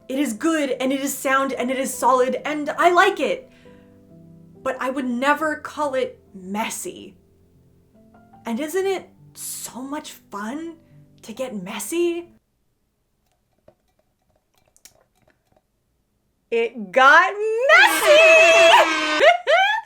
It is good and it is sound and it is solid and I like it. But I would never call it messy. And isn't it so much fun to get messy? It got messy!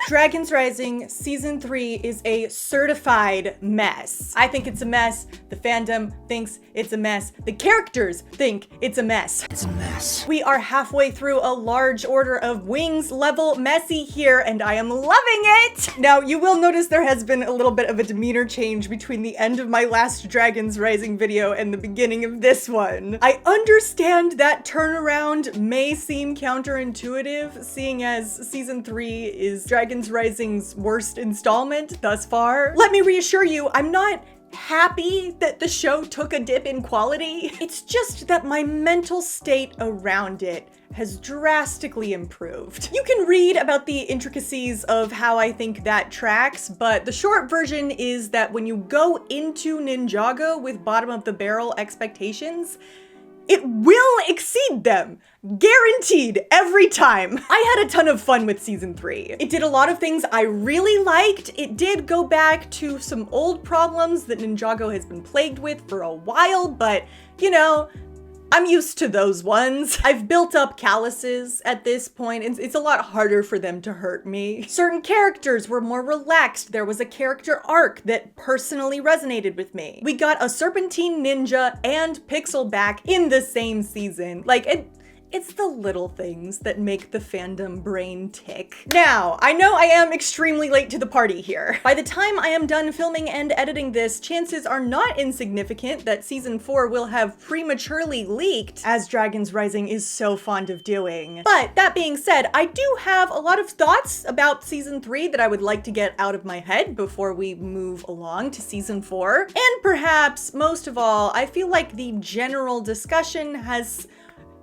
Dragons Rising Season 3 is a certified mess. I think it's a mess. The fandom thinks it's a mess. The characters think it's a mess. It's a mess. We are halfway through a large order of Wings level messy here, and I am loving it! Now, you will notice there has been a little bit of a demeanor change between the end of my last Dragons Rising video and the beginning of this one. I understand that turnaround may seem counterintuitive, seeing as Season 3 is Dragons Rising's worst installment thus far. Let me reassure you, I'm not happy that the show took a dip in quality. It's just that my mental state around it has drastically improved. You can read about the intricacies of how I think that tracks, but the short version is that when you go into Ninjago with bottom of the barrel expectations, it will exceed them. Guaranteed, every time. I had a ton of fun with Season 3. It did a lot of things I really liked. It did go back to some old problems that Ninjago has been plagued with for a while, but, you know, I'm used to those ones. I've built up calluses at this point. It's a lot harder for them to hurt me. Certain characters were more relaxed. There was a character arc that personally resonated with me. We got a Serpentine Ninja and Pixel back in the same season. Like, it's the little things that make the fandom brain tick. Now, I know I am extremely late to the party here. By the time I am done filming and editing this, chances are not insignificant that Season 4 will have prematurely leaked, as Dragons Rising is so fond of doing. But that being said, I do have a lot of thoughts about Season 3 that I would like to get out of my head before we move along to Season 4. And perhaps, most of all, I feel like the general discussion has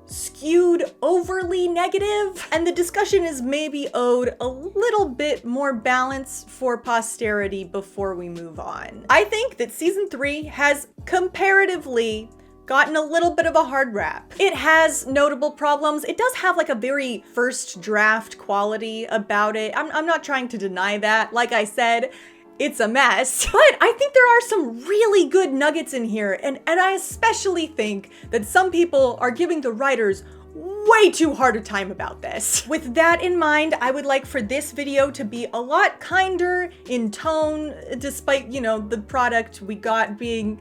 skewed overly negative, and the discussion is maybe owed a little bit more balance for posterity before we move on. I think that Season 3 has comparatively gotten a little bit of a hard rap. It has notable problems. It does have like a very first draft quality about it. I'm not trying to deny that. Like I said, it's a mess. But I think there are some really good nuggets in here, and I especially think that some people are giving the writers way too hard a time about this. With that in mind, I would like for this video to be a lot kinder in tone, despite, you know, the product we got being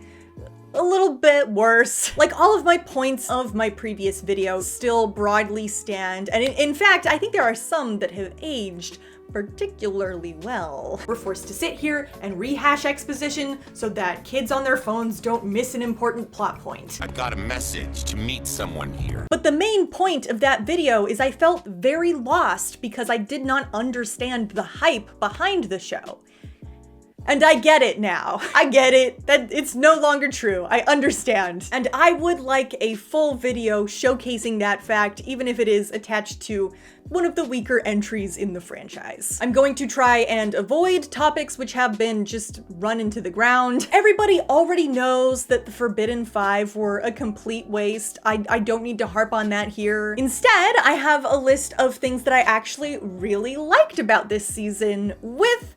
a little bit worse. Like, all of my points of my previous video still broadly stand, and in fact, I think there are some that have aged particularly well. We're forced to sit here and rehash exposition so that kids on their phones don't miss an important plot point. I got a message to meet someone here. But the main point of that video is I felt very lost because I did not understand the hype behind the show. And I get it now. I get it, that it's no longer true. I understand. And I would like a full video showcasing that fact, even if it is attached to one of the weaker entries in the franchise. I'm going to try and avoid topics which have been just run into the ground. Everybody already knows that the Forbidden Five were a complete waste. I don't need to harp on that here. Instead, I have a list of things that I actually really liked about this season, with,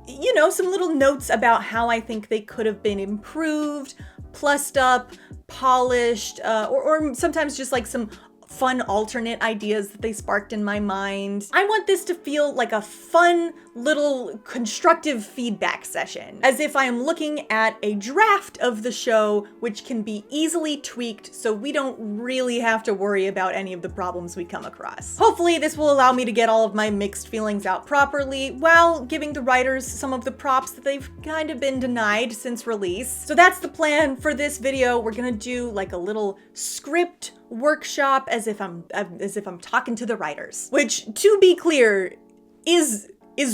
you know, some little notes about how I think they could have been improved, plussed up, polished, or sometimes just like some fun alternate ideas that they sparked in my mind. I want this to feel like a fun little constructive feedback session, as if I am looking at a draft of the show which can be easily tweaked so we don't really have to worry about any of the problems we come across. Hopefully this will allow me to get all of my mixed feelings out properly while giving the writers some of the props that they've kind of been denied since release. So that's the plan for this video. We're gonna do like a little script workshop as if I'm talking to the writers, which, to be clear, is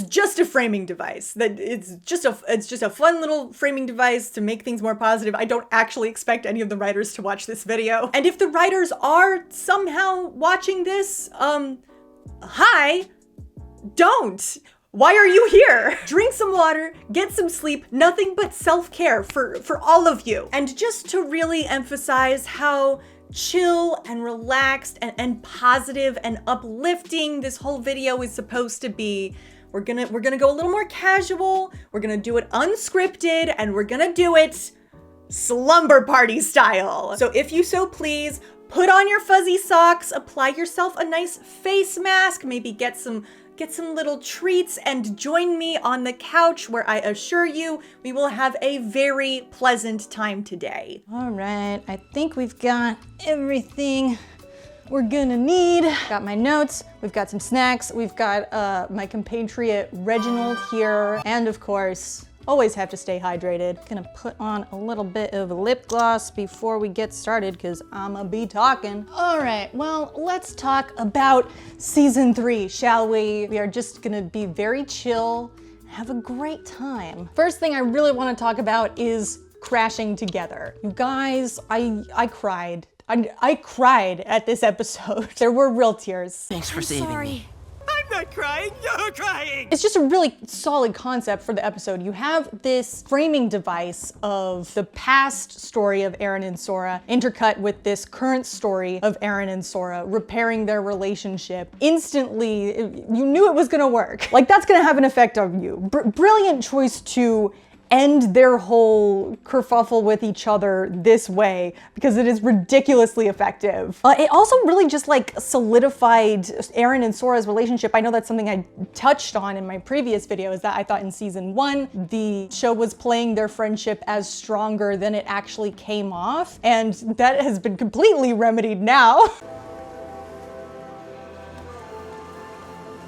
just a framing device. That it's just a fun little framing device to make things more positive. I don't actually expect any of the writers to watch this video. And if the writers are somehow watching this, hi, don't. Why are you here? Drink some water, get some sleep, nothing but self-care for all of you. And just to really emphasize how chill and relaxed and positive and uplifting this whole video is supposed to be. We're gonna go a little more casual, we're gonna do it unscripted, and we're gonna do it slumber party style. So if you so please, put on your fuzzy socks, apply yourself a nice face mask, maybe get some little treats, and join me on the couch where I assure you we will have a very pleasant time today. All right, I think we've got everything we're gonna need. Got my notes, we've got some snacks, we've got my compatriot Reginald here, and of course, always have to stay hydrated. Gonna put on a little bit of lip gloss before we get started because I'ma be talking. All right, well, let's talk about season 3, shall we? We are just gonna be very chill, have a great time. First thing I really wanna talk about is crashing together. You guys, I cried. I cried at this episode. There were real tears. Thanks for saving me. I'm not crying, you're crying! It's just a really solid concept for the episode. You have this framing device of the past story of Arin and Sora intercut with this current story of Arin and Sora repairing their relationship. Instantly, you knew it was gonna work. Like, that's gonna have an effect on you. Brilliant choice to end their whole kerfuffle with each other this way because it is ridiculously effective. It also really just like solidified Arin and Sora's relationship. I know that's something I touched on in my previous video, is that I thought in season 1 the show was playing their friendship as stronger than it actually came off, and that has been completely remedied now.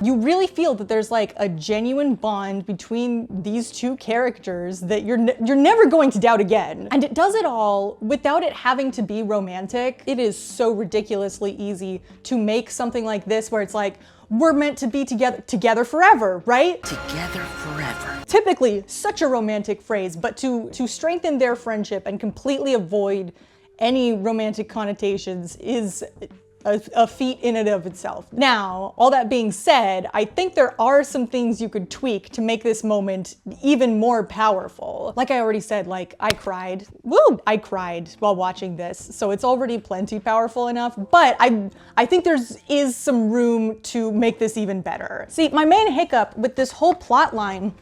You really feel that there's like a genuine bond between these two characters that you're never going to doubt again. And it does it all without it having to be romantic. It is so ridiculously easy to make something like this where it's like, we're meant to be together forever, right? Together forever. Typically such a romantic phrase, but to strengthen their friendship and completely avoid any romantic connotations is a feat in and of itself. Now, all that being said, I think there are some things you could tweak to make this moment even more powerful. Like I already said, like I cried while watching this, so it's already plenty powerful enough, but I think is some room to make this even better. See, my main hiccup with this whole plot line.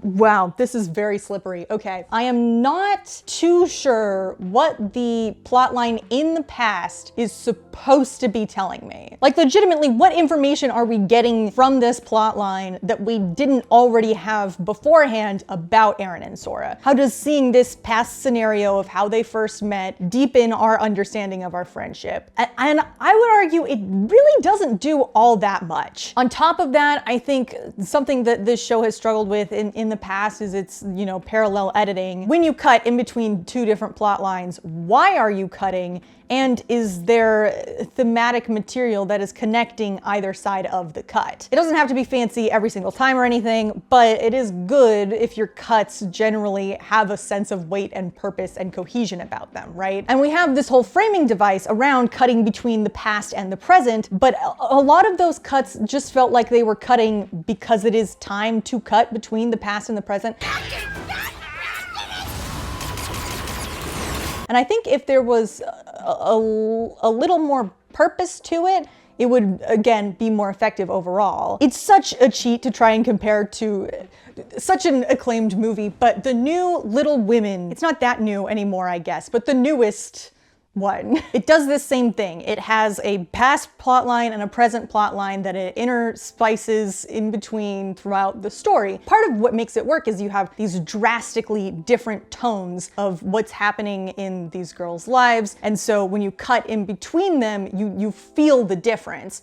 Wow, this is very slippery. Okay, I am not too sure what the plotline in the past is supposed to be telling me. Like, legitimately, what information are we getting from this plotline that we didn't already have beforehand about Arin and Sora? How does seeing this past scenario of how they first met deepen our understanding of our friendship? And I would argue it really doesn't do all that much. On top of that, I think something that this show has struggled with in the past is its, parallel editing. When you cut in between two different plot lines, why are you cutting? And is there thematic material that is connecting either side of the cut? It doesn't have to be fancy every single time or anything, but it is good if your cuts generally have a sense of weight and purpose and cohesion about them, right? And we have this whole framing device around cutting between the past and the present, but a lot of those cuts just felt like they were cutting because it is time to cut between the past and the present. And I think if there was a little more purpose to it, it would, again, be more effective overall. It's such a cheat to try and compare to such an acclaimed movie, but the new Little Women, it's not that new anymore, I guess, but the newest one. It does this same thing. It has a past plotline and a present plotline that it interspices in between throughout the story. Part of what makes it work is you have these drastically different tones of what's happening in these girls' lives, and so when you cut in between them, you feel the difference.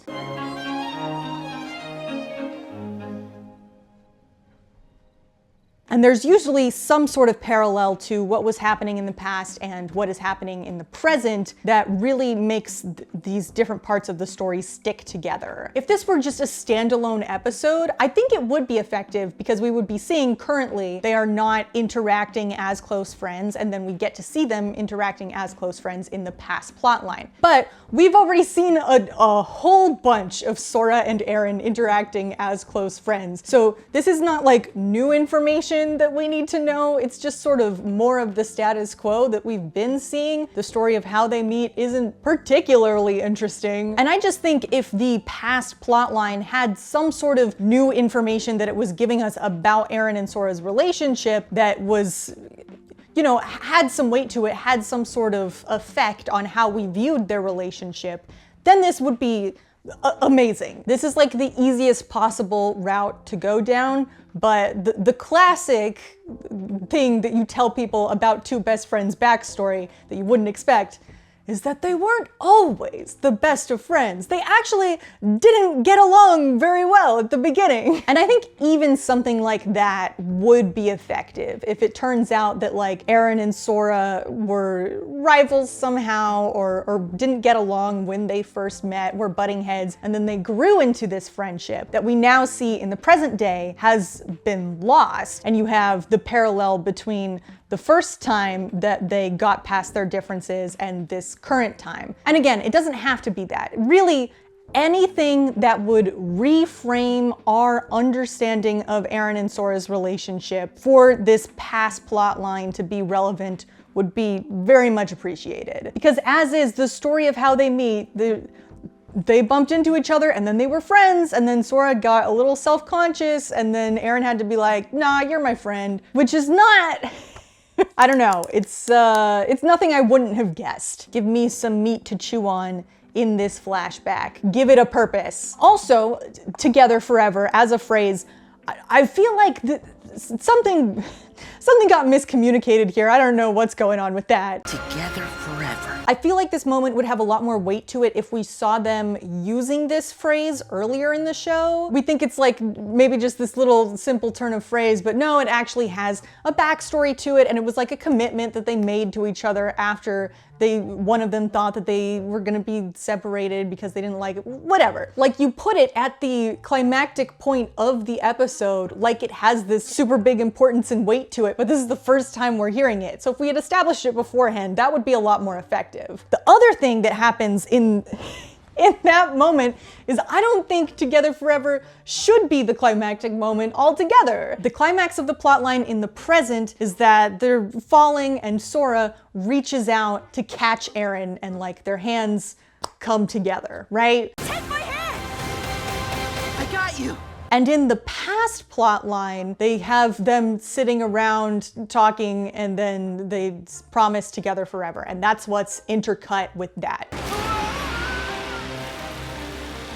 And there's usually some sort of parallel to what was happening in the past and what is happening in the present that really makes these different parts of the story stick together. If this were just a standalone episode, I think it would be effective because we would be seeing currently they are not interacting as close friends, and then we get to see them interacting as close friends in the past plotline. But we've already seen a whole bunch of Sora and Arin interacting as close friends. So this is not like new information. information that we need to know. It's just sort of more of the status quo that we've been seeing. The story of how they meet isn't particularly interesting. And I just think if the past plotline had some sort of new information that it was giving us about Arin and Sora's relationship that was, you know, had some weight to it, had some sort of effect on how we viewed their relationship, then this would be amazing. This is like the easiest possible route to go down, but the classic thing that you tell people about two best friends' backstory that you wouldn't expect is that they weren't always the best of friends. They actually didn't get along very well at the beginning. And I think even something like that would be effective if it turns out that like Arin and Sora were rivals somehow or didn't get along when they first met, were butting heads, and then they grew into this friendship that we now see in the present day has been lost. And you have the parallel between the first time that they got past their differences and this current time. And again, it doesn't have to be that. Really, anything that would reframe our understanding of Arin and Sora's relationship for this past plot line to be relevant would be very much appreciated. Because as is the story of how they meet, they bumped into each other and then they were friends, and then Sora got a little self-conscious and then Arin had to be like, nah, you're my friend, which is not... I don't know, it's nothing I wouldn't have guessed. Give me some meat to chew on in this flashback. Give it a purpose. Also, together forever as a phrase, I feel like something got miscommunicated here. I don't know what's going on with that. Together forever. I feel like this moment would have a lot more weight to it if we saw them using this phrase earlier in the show. We think it's like maybe just this little simple turn of phrase, but no, it actually has a backstory to it, and it was like a commitment that they made to each other after one of them thought that they were gonna be separated because they didn't like it, whatever. Like, you put it at the climactic point of the episode like it has this super big importance and weight to it, but this is the first time we're hearing it. So if we had established it beforehand, that would be a lot more effective. The other thing that happens in that moment is I don't think Together Forever should be the climactic moment altogether. The climax of the plotline in the present is that they're falling and Sora reaches out to catch Arin and like their hands come together, right? Take my hand! I got you! And in the past plotline, they have them sitting around talking and then they promise Together Forever, and that's what's intercut with that.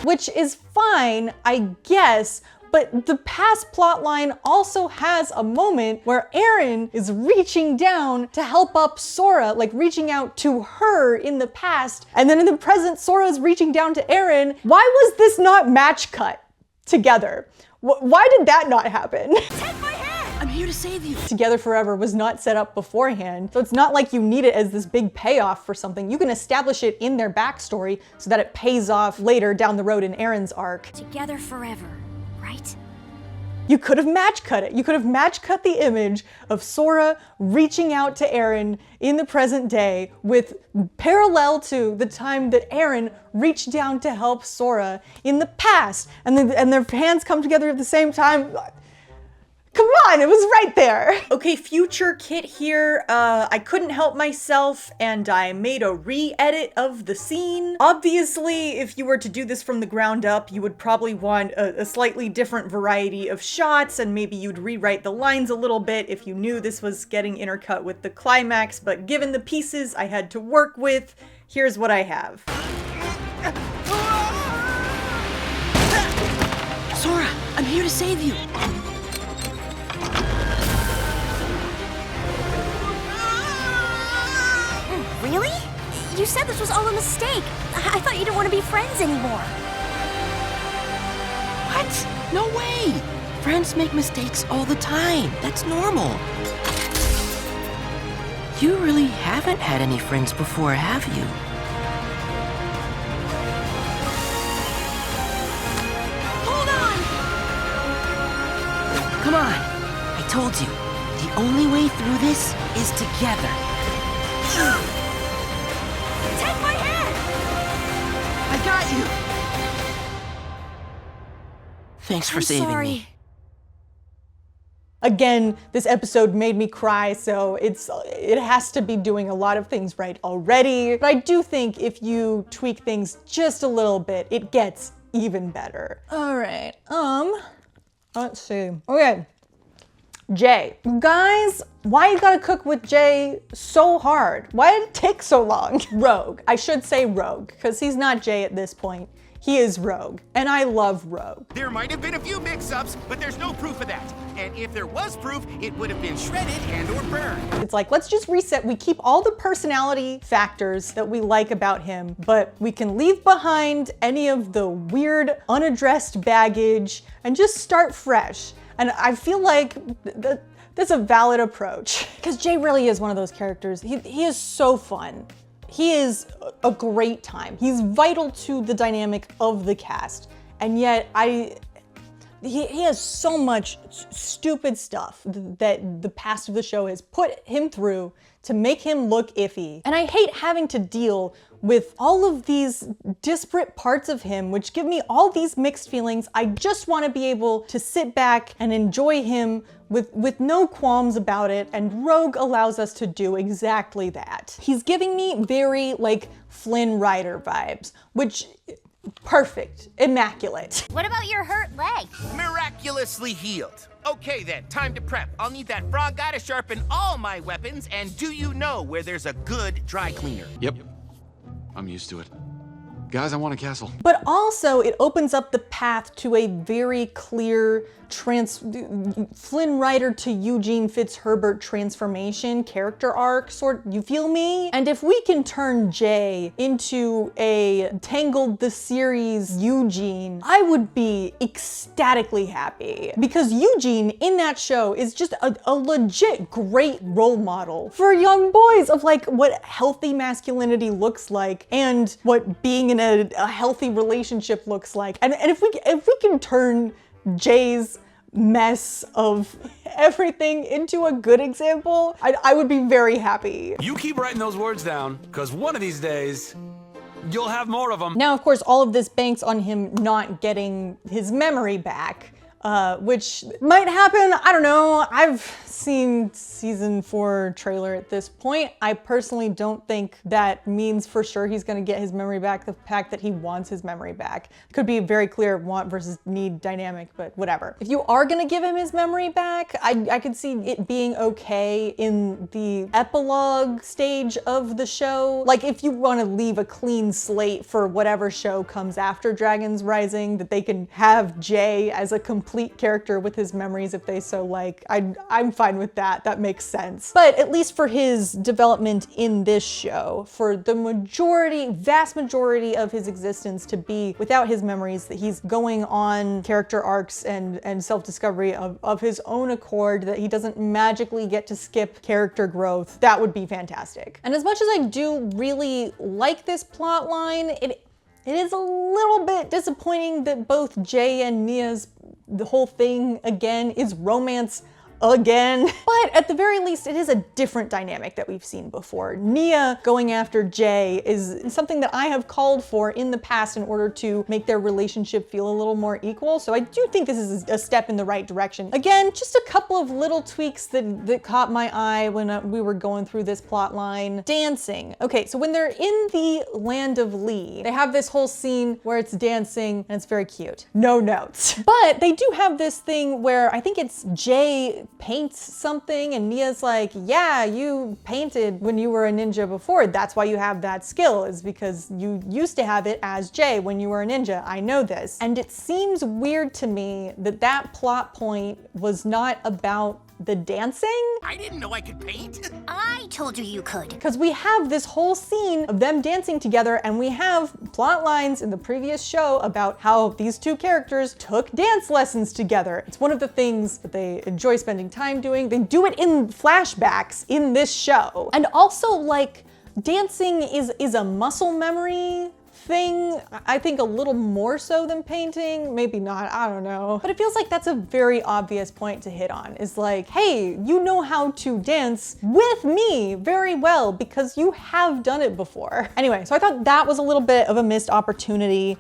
Which is fine, I guess, but the past plotline also has a moment where Arin is reaching down to help up Sora, like reaching out to her in the past, and then in the present, Sora's reaching down to Arin. Why was this not match cut together? Why did that not happen? Take my hand! I'm here to save you. Together Forever was not set up beforehand, so it's not like you need it as this big payoff for something. You can establish it in their backstory so that it pays off later down the road in Arin's arc. Together forever, right? You could have match cut it. You could have match cut the image of Sora reaching out to Arin in the present day with parallel to the time that Arin reached down to help Sora in the past, and their hands come together at the same time. Come on, it was right there. Okay, future Kit here. I couldn't help myself and I made a re-edit of the scene. Obviously, if you were to do this from the ground up, you would probably want a slightly different variety of shots, and maybe you'd rewrite the lines a little bit if you knew this was getting intercut with the climax, but given the pieces I had to work with, here's what I have. Sora, I'm here to save you. Really? You said this was all a mistake. I thought you didn't want to be friends anymore. What? No way! Friends make mistakes all the time. That's normal. You really haven't had any friends before, have you? Hold on! Come on! I told you, the only way through this is together. Take my hand! I got you! Thanks for I'm saving sorry. me. Again, this episode made me cry, so it has to be doing a lot of things right already. But I do think if you tweak things just a little bit, it gets even better. All right, let's see. Okay, Jay. Guys, why you gotta cook with Jay so hard? Why did it take so long? Rogue. I should say Rogue, because he's not Jay at this point. He is Rogue, and I love Rogue. There might have been a few mix-ups, but there's no proof of that. And if there was proof, it would have been shredded and or burned. It's like, let's just reset. We keep all the personality factors that we like about him, but we can leave behind any of the weird, unaddressed baggage and just start fresh. And I feel like that's a valid approach. Because Jay really is one of those characters. He is so fun. He is a great time. He's vital to the dynamic of the cast. And yet he has so much stupid stuff that the past of the show has put him through to make him look iffy. And I hate having to deal with all of these disparate parts of him, which give me all these mixed feelings. I just want to be able to sit back and enjoy him with no qualms about it, and Rogue allows us to do exactly that. He's giving me very, like, Flynn Rider vibes, which, perfect, immaculate. What about your hurt leg? Miraculously healed. Okay then, time to prep. I'll need that frog guy to sharpen all my weapons, and do you know where there's a good dry cleaner? Yep. I'm used to it. Guys, I want a castle. But also, it opens up the path to a very clear Flynn Rider to Eugene Fitzherbert transformation character arc, you feel me? And if we can turn Jay into a Tangled the series Eugene, I would be ecstatically happy. Because Eugene in that show is just a legit great role model for young boys of like what healthy masculinity looks like and what being in a healthy relationship looks like. And if we can turn Jay's mess of everything into a good example, I would be very happy. You keep writing those words down, because one of these days, you'll have more of them. Now, of course, all of this banks on him not getting his memory back, which might happen. I don't know. I've seen season 4 trailer at this point. I personally don't think that means for sure he's gonna get his memory back. The fact that he wants his memory back could be a very clear want versus need dynamic, but whatever. If you are gonna give him his memory back, I could see it being okay in the epilogue stage of the show. Like if you wanna leave a clean slate for whatever show comes after Dragons Rising, that they can have Jay as a complete character with his memories if they so like. I'm fine with that. That makes sense. But at least for his development in this show, for the vast majority of his existence to be without his memories, that he's going on character arcs and self-discovery of his own accord, that he doesn't magically get to skip character growth, that would be fantastic. And as much as I do really like this plot line, it is a little bit disappointing that both Jay and the whole thing again is romance again. But at the very least, it is a different dynamic that we've seen before. Nia going after Jay is something that I have called for in the past in order to make their relationship feel a little more equal. So I do think this is a step in the right direction. Again, just a couple of little tweaks that caught my eye when we were going through this plot line. Dancing. Okay, so when they're in the land of Lee, they have this whole scene where it's dancing and it's very cute. No notes. But they do have this thing where I think it's Jay paints something and Nia's like, yeah, you painted when you were a ninja before. That's why you have that skill, is because you used to have it as Jay when you were a ninja. I know this. And it seems weird to me that plot point was not about the dancing. I didn't know I could paint. I told you you could. Because we have this whole scene of them dancing together, and we have plot lines in the previous show about how these two characters took dance lessons together. It's one of the things that they enjoy spending time doing. They do it in flashbacks in this show. And also, like, dancing is a muscle memory thing, I think a little more so than painting, maybe not, I don't know. But it feels like that's a very obvious point to hit on, is like, hey, you know how to dance with me very well because you have done it before. Anyway, so I thought that was a little bit of a missed opportunity.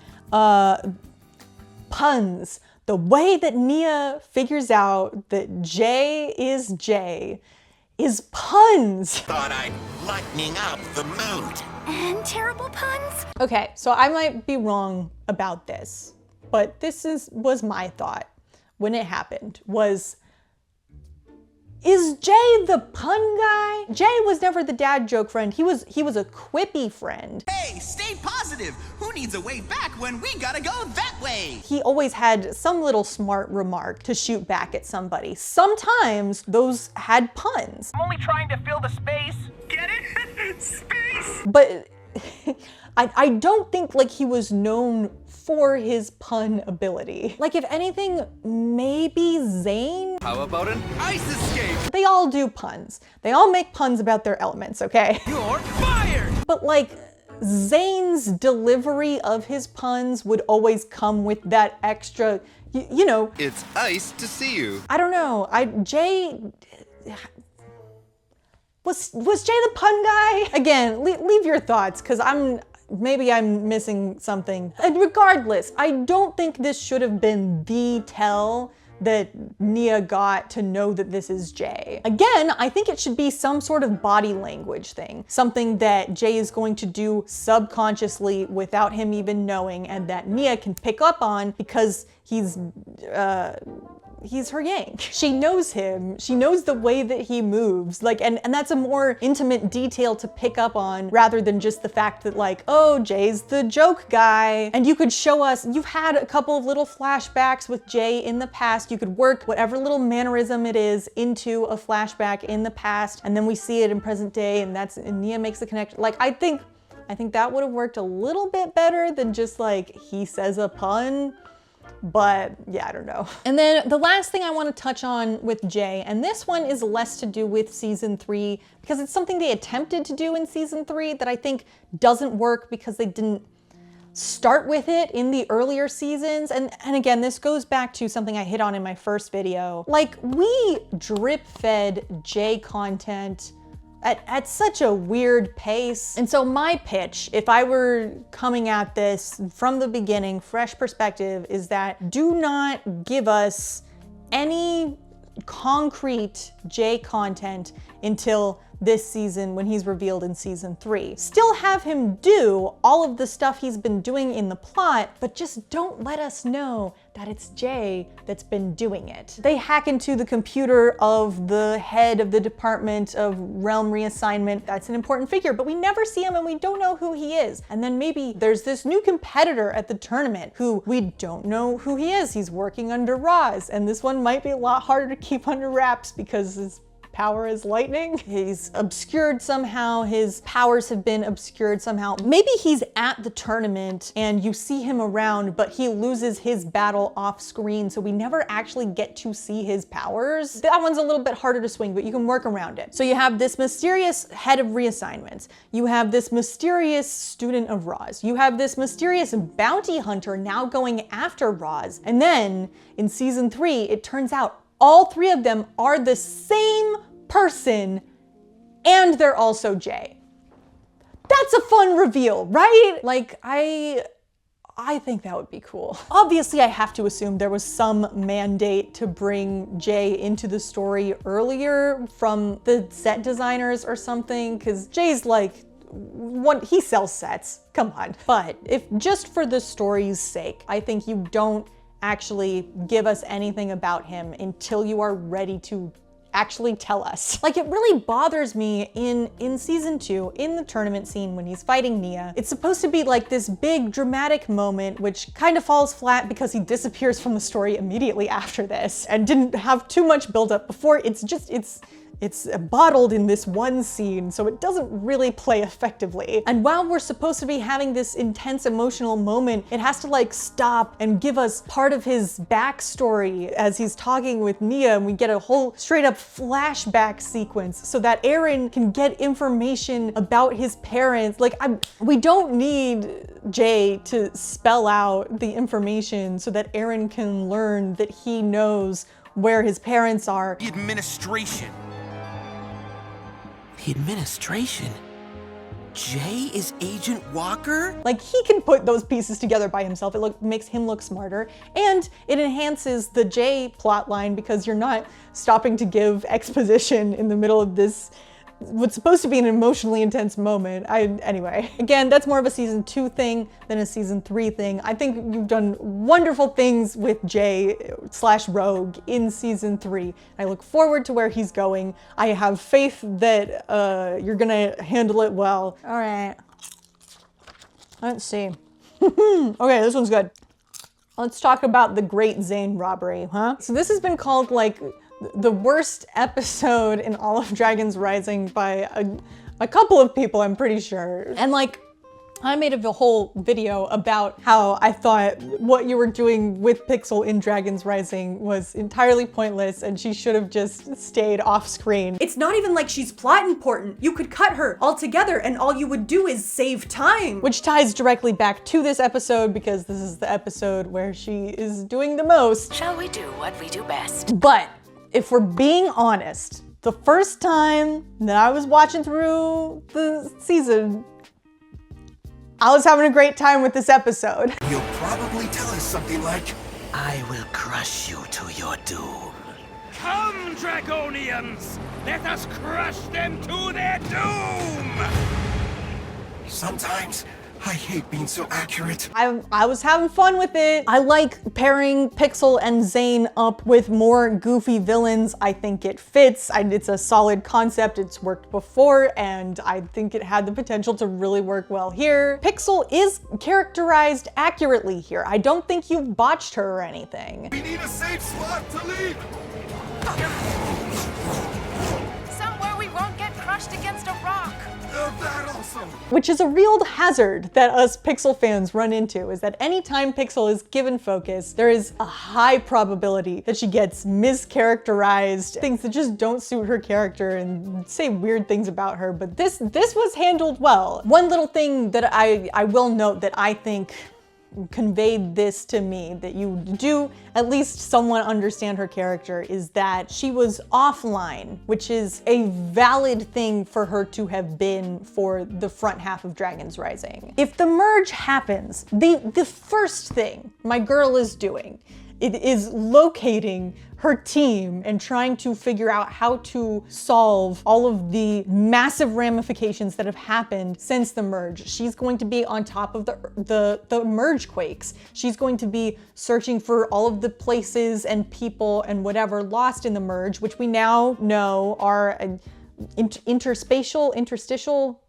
Puns. the way that Nia figures out that Jay is puns. Thought I'd lightening up the mood. And terrible puns? Okay, so I might be wrong about this, but this was my thought when it happened, is Jay the pun guy? Jay was never the dad joke friend. He was a quippy friend. Hey, stay positive. Who needs a way back when we gotta go that way? He always had some little smart remark to shoot back at somebody. Sometimes those had puns. I'm only trying to fill the space. Get it? Space! But I don't think like he was known for his pun ability. Like if anything, maybe Zane? How about an ice escape? They all do puns. They all make puns about their elements, okay? You're fired! But like Zane's delivery of his puns would always come with that extra, you know. It's ice to see you. I don't know. Jay, was Jay the pun guy? Again, leave your thoughts, because maybe I'm missing something. And regardless, I don't think this should have been the tell that Nia got to know that this is Jay. Again, I think it should be some sort of body language thing. Something that Jay is going to do subconsciously without him even knowing, and that Nia can pick up on because he's her Yang. She knows him. She knows the way that he moves. Like, and that's a more intimate detail to pick up on rather than just the fact that like, oh, Jay's the joke guy. And you could show us, you've had a couple of little flashbacks with Jay in the past. You could work whatever little mannerism it is into a flashback in the past. And then we see it in present day, and Nia makes the connection. Like, I think that would have worked a little bit better than just like, he says a pun. But yeah, I don't know. And then the last thing I want to touch on with Jay, and this one is less to do with season 3, because it's something they attempted to do in season 3 that I think doesn't work because they didn't start with it in the earlier seasons. And again, this goes back to something I hit on in my first video. Like, we drip fed Jay content at such a weird pace. And so my pitch, if I were coming at this from the beginning, fresh perspective, is that do not give us any concrete Jay content until this season when he's revealed in season 3. Still have him do all of the stuff he's been doing in the plot, but just don't let us know that it's Jay that's been doing it. They hack into the computer of the head of the Department of Realm Reassignment. That's an important figure, but we never see him and we don't know who he is. And then maybe there's this new competitor at the tournament who we don't know who he is. He's working under Roz, and this one might be a lot harder to keep under wraps because his power is lightning. He's obscured somehow. His powers have been obscured somehow. Maybe he's at the tournament and you see him around, but he loses his battle off screen, so we never actually get to see his powers. That one's a little bit harder to swing, but you can work around it. So you have this mysterious head of reassignments. You have this mysterious student of Roz. You have this mysterious bounty hunter now going after Roz. And then in season 3, it turns out all 3 of them are the same person, and they're also Jay. That's a fun reveal, right? Like, I think that would be cool. Obviously, I have to assume there was some mandate to bring Jay into the story earlier from the set designers or something, because Jay's like, he sells sets, come on. But if just for the story's sake, I think you don't actually give us anything about him until you are ready to actually tell us. Like, it really bothers me in season 2, in the tournament scene when he's fighting Nia. It's supposed to be like this big dramatic moment, which kind of falls flat because he disappears from the story immediately after this and didn't have too much buildup before. It's bottled in this one scene, so it doesn't really play effectively. And while we're supposed to be having this intense emotional moment, it has to like stop and give us part of his backstory as he's talking with Nia, and we get a whole straight up flashback sequence so that Arin can get information about his parents. Like, we don't need Jay to spell out the information so that Arin can learn that he knows where his parents are. The administration. The administration? Jay is Agent Walker? Like, he can put those pieces together by himself. It makes him look smarter, and it enhances the Jay plot line because you're not stopping to give exposition in the middle of this what's supposed to be an emotionally intense moment. Anyway, again, that's more of a season 2 thing than a season 3 thing. I think you've done wonderful things with Jay/Rogue in season 3. I look forward to where he's going. I have faith that you're gonna handle it well. All right, let's see. Okay, this one's good. Let's talk about the Great Zane Robbery, huh? So this has been called like the worst episode in all of Dragons Rising by a couple of people, I'm pretty sure. And like, I made a whole video about how I thought what you were doing with Pixel in Dragons Rising was entirely pointless and she should have just stayed off screen. It's not even like she's plot important. You could cut her altogether and all you would do is save time. Which ties directly back to this episode because this is the episode where she is doing the most. Shall we do what we do best? But if we're being honest, the first time that I was watching through the season, I was having a great time with this episode. You'll probably tell us something like, I will crush you to your doom. Come, Dragonians! Let us crush them to their doom! sometimes I hate being so accurate. I was having fun with it. I like pairing Pixel and Zane up with more goofy villains. I think it fits. It's a solid concept. It's worked before, and I think it had the potential to really work well here. Pixel is characterized accurately here. I don't think you've botched her or anything. We need a safe spot to leave. Somewhere we won't get crushed against a rock. That also. Which is a real hazard that us Pixel fans run into, is that anytime Pixel is given focus, there is a high probability that she gets mischaracterized, things that just don't suit her character and say weird things about her, but this was handled well. One little thing that I will note that I think conveyed this to me, that you do at least somewhat understand her character, is that she was offline, which is a valid thing for her to have been for the front half of Dragons Rising. If the merge happens, the first thing my girl is doing, it is locating her team and trying to figure out how to solve all of the massive ramifications that have happened since the merge. She's going to be on top of the merge quakes. She's going to be searching for all of the places and people and whatever lost in the merge, which we now know are interstitial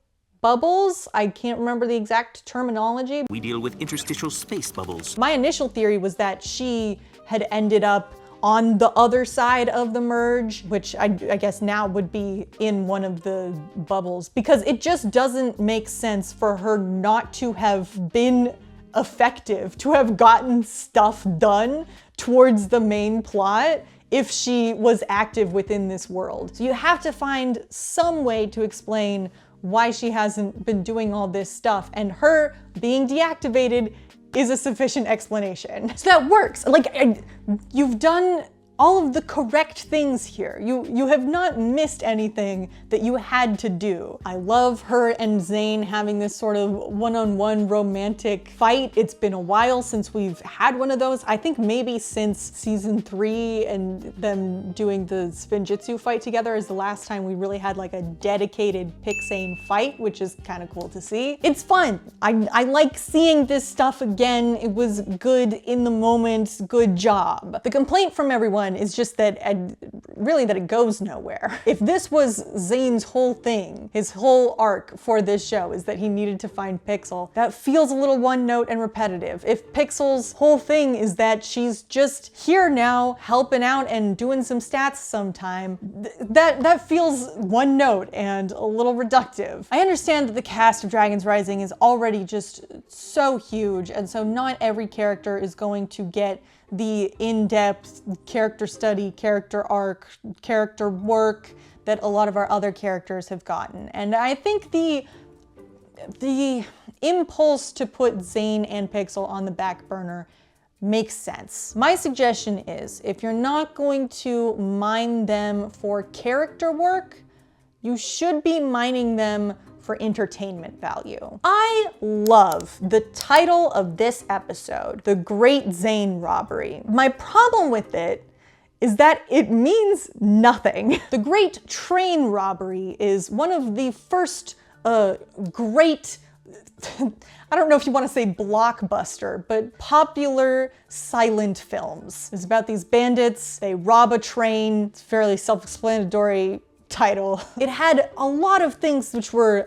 bubbles? I can't remember the exact terminology. We deal with interstitial space bubbles. My initial theory was that she had ended up on the other side of the merge, which I guess now would be in one of the bubbles, because it just doesn't make sense for her not to have been effective, to have gotten stuff done towards the main plot if she was active within this world. So you have to find some way to explain why she hasn't been doing all this stuff, and her being deactivated is a sufficient explanation. So that works. Like, you've done all of the correct things here. You have not missed anything that you had to do. I love her and Zane having this sort of one-on-one romantic fight. It's been a while since we've had one of those. I think maybe since season 3 and them doing the Spinjitzu fight together is the last time we really had like a dedicated Pixane fight, which is kind of cool to see. It's fun. I like seeing this stuff again. It was good in the moment. Good job. The complaint from everyone is just that, really, that it goes nowhere. If this was Zane's whole thing, his whole arc for this show is that he needed to find Pixel, that feels a little one note and repetitive. If Pixel's whole thing is that she's just here now, helping out and doing some stats sometime, that feels one note and a little reductive. I understand that the cast of Dragons Rising is already just so huge, and so not every character is going to get the in-depth character study, character arc, character work that a lot of our other characters have gotten. And I think the impulse to put Zane and Pixel on the back burner makes sense. My suggestion is, if you're not going to mine them for character work, you should be mining them for entertainment value. I love the title of this episode, The Great Zane Robbery. My problem with it is that it means nothing. The Great Train Robbery is one of the first great, I don't know if you want to say blockbuster, but popular silent films. It's about these bandits, they rob a train. It's a fairly self-explanatory title. It had a lot of things which were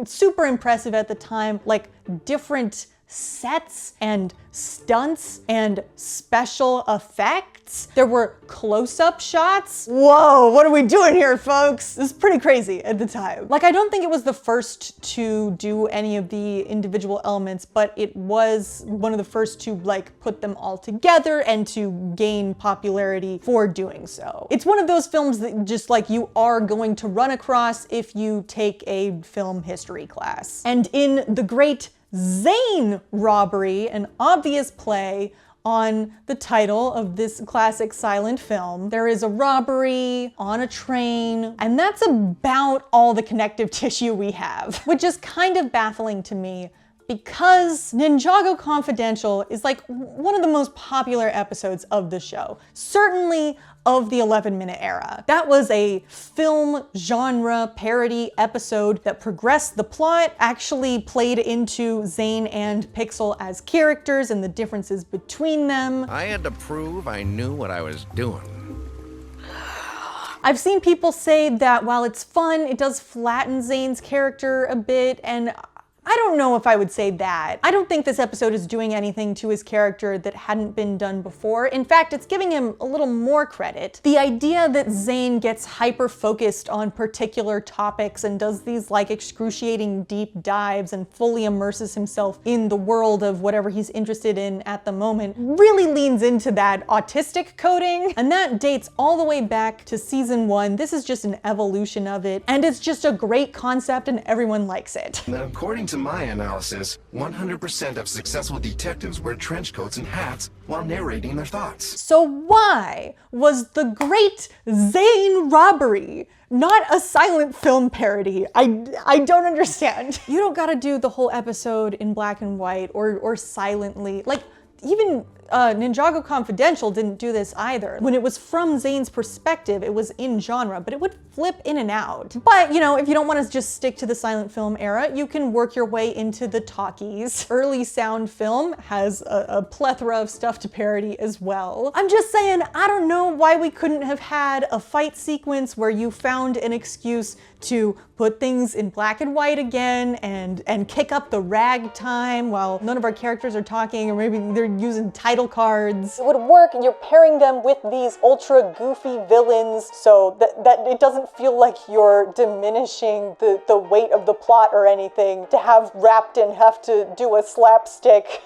super impressive at the time, like different sets and stunts and special effects. There were close-up shots. Whoa, what are we doing here, folks? This is pretty crazy at the time. Like, I don't think it was the first to do any of the individual elements, but it was one of the first to like put them all together and to gain popularity for doing so. It's one of those films that just like you are going to run across if you take a film history class. And in The Great Zane Robbery, an obvious play on the title of this classic silent film, there is a robbery on a train, and that's about all the connective tissue we have, which is kind of baffling to me because Ninjago Confidential is like one of the most popular episodes of the show, certainly of the 11-minute era. That was a film genre parody episode that progressed the plot, actually played into Zane and Pixel as characters and the differences between them. I had to prove I knew what I was doing. I've seen people say that while it's fun, it does flatten Zane's character a bit, and I don't know if I would say that. I don't think this episode is doing anything to his character that hadn't been done before. In fact, it's giving him a little more credit. The idea that Zane gets hyper-focused on particular topics and does these like excruciating deep dives and fully immerses himself in the world of whatever he's interested in at the moment really leans into that autistic coding. And that dates all the way back to season 1. This is just an evolution of it. And it's just a great concept and everyone likes it. Now, according to my analysis, 100% of successful detectives wear trench coats and hats while narrating their thoughts. So why was The Great Zane Robbery not a silent film parody? I don't understand. You don't gotta do the whole episode in black and white or silently. Like, even Ninjago Confidential didn't do this either. When it was from Zane's perspective, it was in genre, but it would flip in and out. But, you know, if you don't want to just stick to the silent film era, you can work your way into the talkies. Early sound film has a plethora of stuff to parody as well. I'm just saying, I don't know why we couldn't have had a fight sequence where you found an excuse to put things in black and white again and kick up the ragtime while none of our characters are talking, or maybe they're using title cards. It would work, you're pairing them with these ultra goofy villains so that it doesn't feel like you're diminishing the weight of the plot or anything to have Rapton have to do a slapstick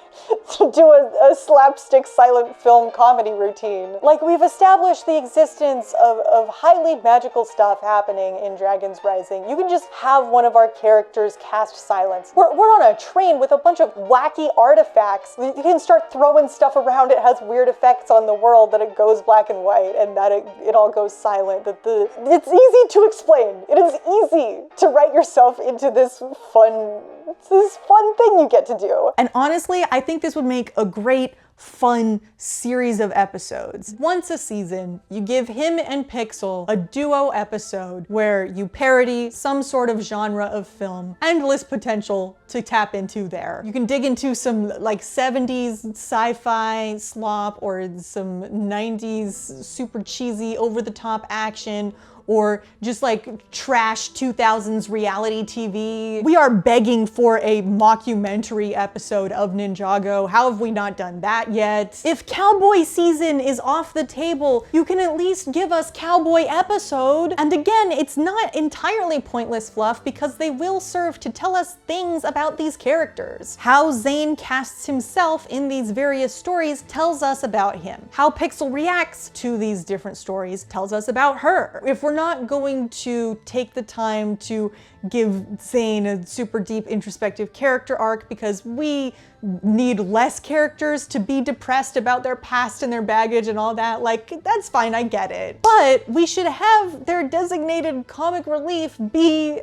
silent film comedy routine. Like, we've established the existence of highly magical stuff happening in Dragon's Rising. You can just have one of our characters cast silence. We're on a train with a bunch of wacky artifacts. You can start throwing stuff around. It has weird effects on the world that it goes black and white and that it all goes silent. It's easy to explain. It is easy to write yourself into this fun thing you get to do. And honestly, I think this would make a great, fun series of episodes. Once a season, you give him and Pixel a duo episode where you parody some sort of genre of film. Endless potential to tap into there. You can dig into some like 70s sci-fi slop or some 90s super cheesy over-the-top action, or just like trash 2000s reality TV. We are begging for a mockumentary episode of Ninjago. How have we not done that yet? If Cowboy season is off the table, you can at least give us Cowboy episode. And again, it's not entirely pointless fluff because they will serve to tell us things about these characters. How Zane casts himself in these various stories tells us about him. How Pixel reacts to these different stories tells us about her. If we're not going to take the time to give Zane a super deep introspective character arc because we need less characters to be depressed about their past and their baggage and all that, like, that's fine, I get it. But we should have their designated comic relief be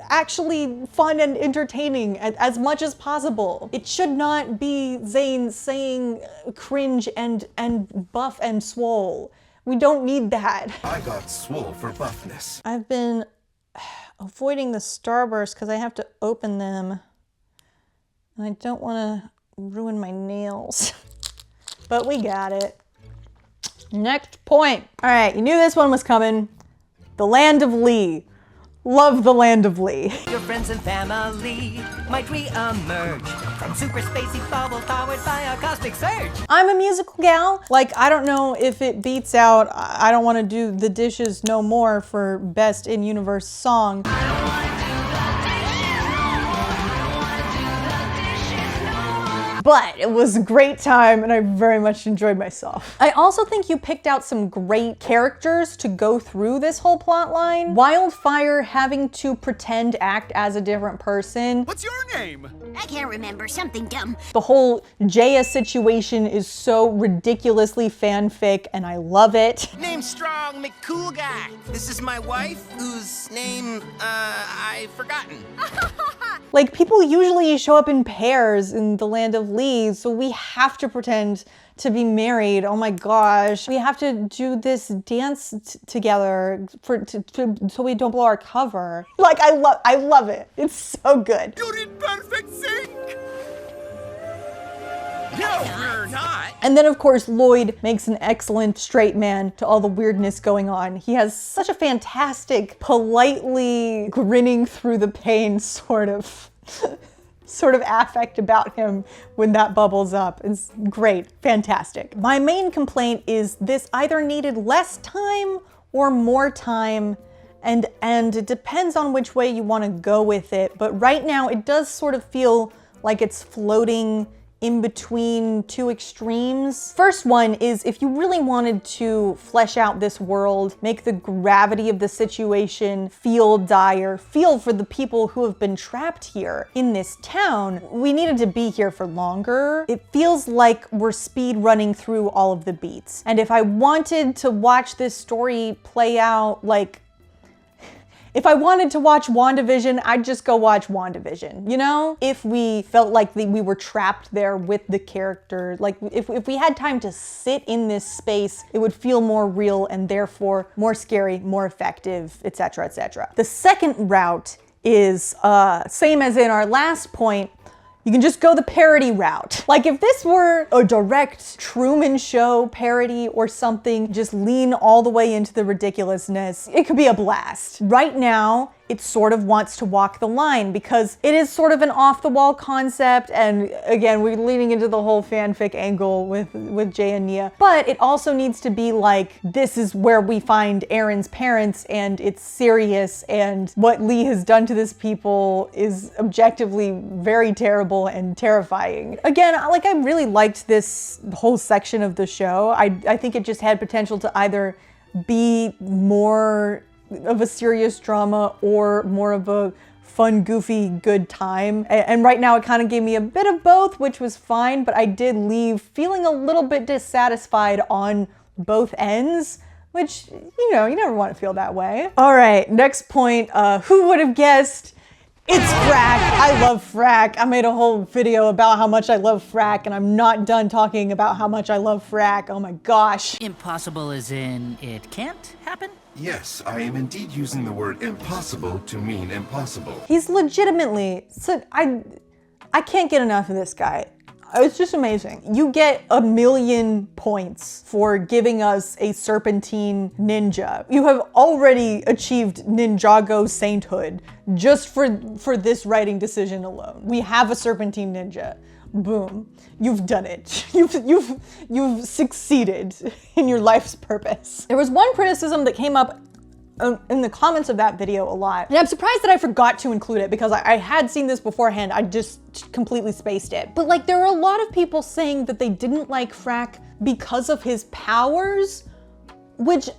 actually fun and entertaining as much as possible. It should not be Zane saying cringe and buff and swole. We don't need that. I got swole for buffness. I've been avoiding the starbursts because I have to open them. And I don't want to ruin my nails. But we got it. Next point. All right, you knew this one was coming. The Land of Lee. Love the Land of Lee. Your friends and family might re-emerge from super spacey bubble powered by a cosmic surge. I'm a musical gal. Like, I don't know if it beats out I Don't Want to Do the Dishes No More for Best in-Universe Song. But it was a great time and I very much enjoyed myself. I also think you picked out some great characters to go through this whole plot line. Wildfire having to pretend act as a different person. What's your name? I can't remember, something dumb. The whole Jaya situation is so ridiculously fanfic and I love it. Name Strong McCool Guy. This is my wife, whose name, I've forgotten. Like, people usually show up in pairs in the Land of Lee, so we have to pretend to be married. Oh my gosh. We have to do this dance together so we don't blow our cover. Like, I love it. It's so good. You're in perfect sync! No, you're not! And then, of course, Lloyd makes an excellent straight man to all the weirdness going on. He has such a fantastic, politely grinning through the pain sort of affect about him when that bubbles up. It's great, fantastic. My main complaint is this either needed less time or more time, and it depends on which way you want to go with it. But right now, it does sort of feel like it's floating in between two extremes. First one is if you really wanted to flesh out this world, make the gravity of the situation feel dire, feel for the people who have been trapped here in this town, we needed to be here for longer. It feels like we're speed running through all of the beats. And if I wanted to watch this story play out like, if I wanted to watch WandaVision, I'd just go watch WandaVision, you know? If we felt like we were trapped there with the character, like if we had time to sit in this space, it would feel more real and therefore more scary, more effective, etc., etc. The second route is same as in our last point. You can just go the parody route. Like if this were a direct Truman Show parody or something, just lean all the way into the ridiculousness, it could be a blast. Right now, it sort of wants to walk the line because it is sort of an off-the-wall concept, and again, we're leaning into the whole fanfic angle with Jay and Nia, but it also needs to be like, this is where we find Arin's parents and it's serious, and what Lee has done to this people is objectively very terrible and terrifying. Again, like I really liked this whole section of the show. I think it just had potential to either be more of a serious drama or more of a fun, goofy, good time. And right now it kind of gave me a bit of both, which was fine, but I did leave feeling a little bit dissatisfied on both ends, which, you know, you never want to feel that way. All right, next point, who would have guessed? It's Frak. I love Frak. I made a whole video about how much I love Frak, and I'm not done talking about how much I love Frak. Oh my gosh. Impossible as in it can't happen? Yes, I am indeed using the word impossible to mean impossible. He's legitimately, I can't get enough of this guy. It's just amazing. You get 1,000,000 points for giving us a serpentine ninja. You have already achieved Ninjago sainthood just for this writing decision alone. We have a serpentine ninja. Boom. You've done it. You've succeeded in your life's purpose. There was one criticism that came up in the comments of that video a lot, and I'm surprised that I forgot to include it because I had seen this beforehand. I just completely spaced it. But like, there are a lot of people saying that they didn't like Frak because of his powers, which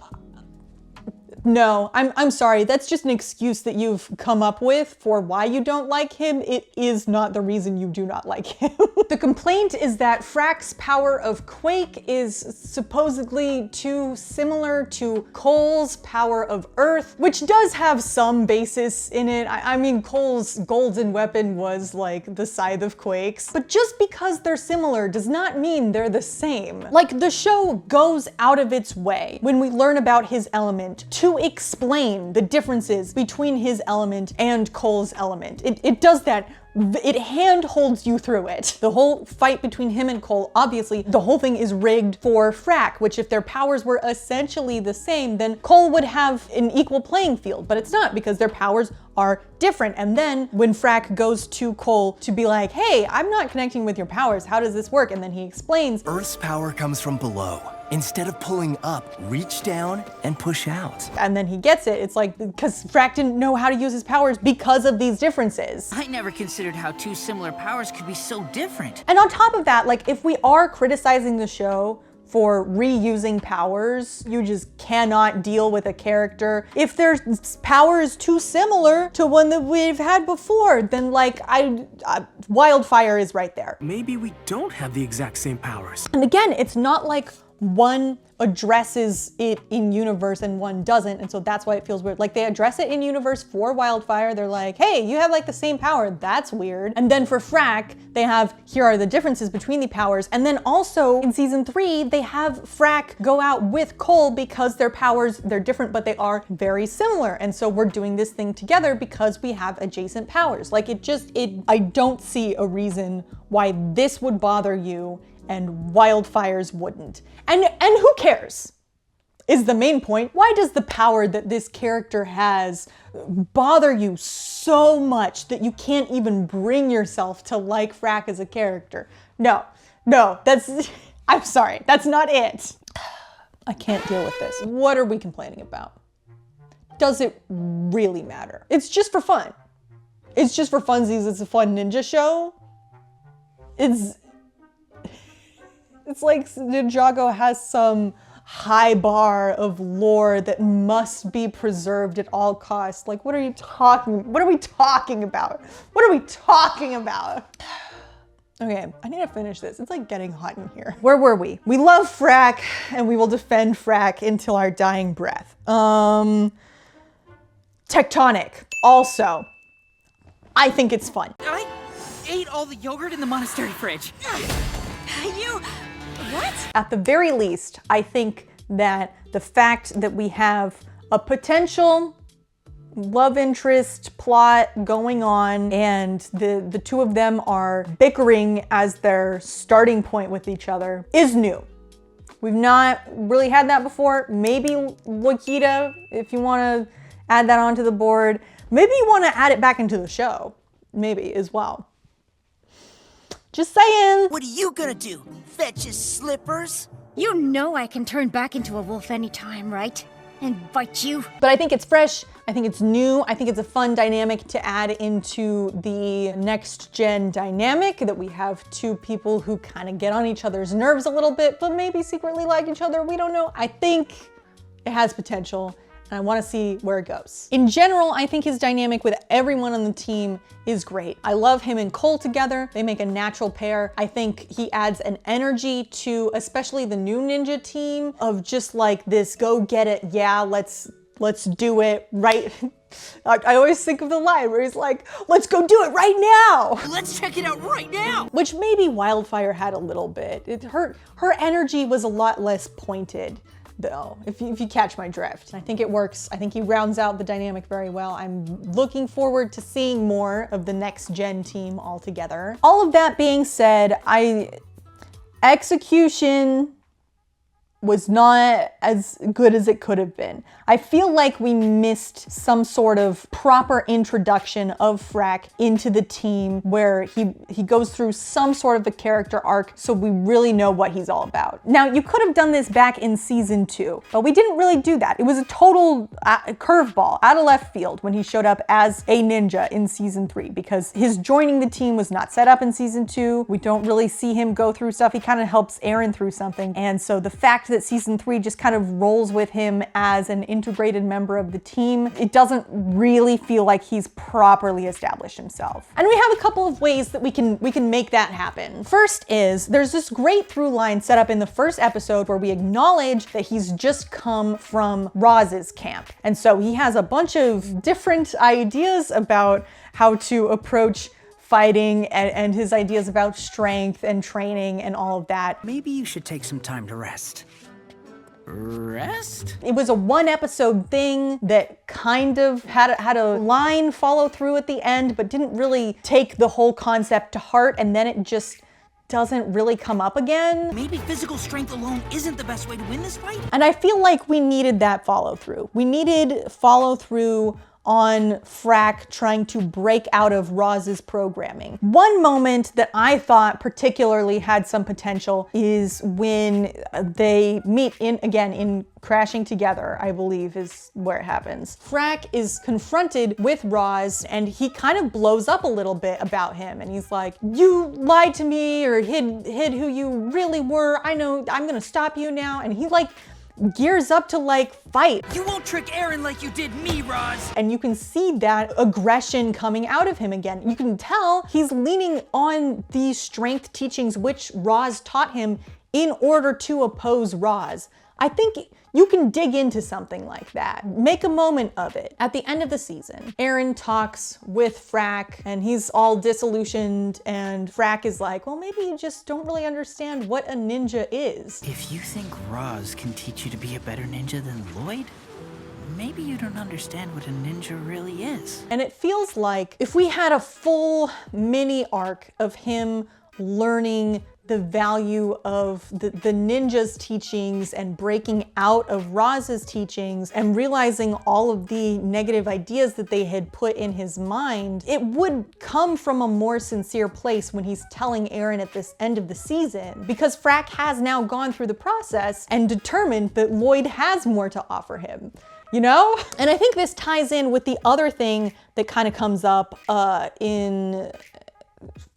No, I'm sorry. That's just an excuse that you've come up with for why you don't like him. It is not the reason you do not like him. The complaint is that Frak's power of Quake is supposedly too similar to Cole's power of Earth, which does have some basis in it. I mean, Cole's golden weapon was like the scythe of Quake's, but just because they're similar does not mean they're the same. Like, the show goes out of its way when we learn about his element to explain the differences between his element and Cole's element. It does that. It handholds you through it. The whole fight between him and Cole, obviously, the whole thing is rigged for Frak, which if their powers were essentially the same, then Cole would have an equal playing field, but it's not because their powers are different. And then when Frak goes to Cole to be like, hey, I'm not connecting with your powers, how does this work? And then he explains, Earth's power comes from below. Instead of pulling up, reach down and push out. And then he gets it. It's like, because Frak didn't know how to use his powers because of these differences. I never considered how two similar powers could be so different. And on top of that, like, if we are criticizing the show for reusing powers, you just cannot deal with a character. If their power is too similar to one that we've had before, then like, Wildfire is right there. Maybe we don't have the exact same powers. And again, it's not like one addresses it in universe and one doesn't, and so that's why it feels weird. Like, they address it in universe for Wildfire, they're like, hey, you have like the same power, that's weird. And then for Frak, they have, here are the differences between the powers, and then also in season 3, they have Frak go out with Cole because their powers, they're different, but they are very similar, and so we're doing this thing together because we have adjacent powers. Like, I don't see a reason why this would bother you and Wildfire's wouldn't. And who cares? Is the main point. Why does the power that this character has bother you so much that you can't even bring yourself to like Frak as a character? No, I'm sorry, that's not it. I can't deal with this. What are we complaining about? Does it really matter? It's just for fun. It's just for funsies, it's a fun ninja show. It's like Ninjago has some high bar of lore that must be preserved at all costs. Like, what are we talking about? What are we talking about? Okay, I need to finish this. It's like getting hot in here. Where were we? We love Frak and we will defend Frak until our dying breath. Tectonic, also. I think it's fun. I ate all the yogurt in the monastery fridge. What? At the very least, I think that the fact that we have a potential love interest plot going on and the two of them are bickering as their starting point with each other is new. We've not really had that before. Maybe Wakita, if you want to add that onto the board. Maybe you want to add it back into the show, maybe as well. Just saying. What are you gonna do? Fetch his slippers? You know I can turn back into a wolf anytime, right? And bite you. But I think it's fresh, I think it's new, I think it's a fun dynamic to add into the next gen dynamic, that we have two people who kind of get on each other's nerves a little bit, but maybe secretly like each other, we don't know. I think it has potential. And I want to see where it goes. In general, I think his dynamic with everyone on the team is great. I love him and Cole together. They make a natural pair. I think he adds an energy to especially the new ninja team of just like this go get it, yeah, let's do it right. I always think of the line where he's like, let's go do it right now. Let's check it out right now. Which maybe Wildfire had a little bit. Her energy was a lot less pointed, though, if you catch my drift. I think it works. I think he rounds out the dynamic very well. I'm looking forward to seeing more of the next gen team altogether. All of that being said, execution was not as good as it could have been. I feel like we missed some sort of proper introduction of Frak into the team where he goes through some sort of a character arc so we really know what he's all about. Now, you could have done this back in season 2, but we didn't really do that. It was a total curveball out of left field when he showed up as a ninja in season 3 because his joining the team was not set up in season 2. We don't really see him go through stuff. He kind of helps Arin through something. And so the fact that season 3 just kind of rolls with him as an integrated member of the team. It doesn't really feel like he's properly established himself. And we have a couple of ways that we can make that happen. First is there's this great through line set up in the first episode where we acknowledge that he's just come from Roz's camp. And so he has a bunch of different ideas about how to approach fighting and his ideas about strength and training and all of that. Maybe you should take some time to rest. Rest? It was a 1 episode thing that kind of had a line follow through at the end, but didn't really take the whole concept to heart, and then it just doesn't really come up again. Maybe physical strength alone isn't the best way to win this fight? And I feel like we needed that follow through. We needed follow through on Frak trying to break out of Roz's programming. One moment that I thought particularly had some potential is when they meet in Crashing Together, I believe is where it happens. Frak is confronted with Roz and he kind of blows up a little bit about him. And he's like, you lied to me or hid who you really were. I know, I'm gonna stop you now. And he like gears up to like fight. You won't trick Arin like you did me, Roz. And you can see that aggression coming out of him again. You can tell he's leaning on these strength teachings which Roz taught him in order to oppose Roz. I think you can dig into something like that. Make a moment of it. At the end of the season, Arin talks with Frak and he's all disillusioned and Frak is like, well, maybe you just don't really understand what a ninja is. If you think Roz can teach you to be a better ninja than Lloyd, maybe you don't understand what a ninja really is. And it feels like if we had a full mini arc of him learning the value of the ninja's teachings and breaking out of Roz's teachings and realizing all of the negative ideas that they had put in his mind, it would come from a more sincere place when he's telling Arin at this end of the season, because Frak has now gone through the process and determined that Lloyd has more to offer him. You know? And I think this ties in with the other thing that kind of comes up in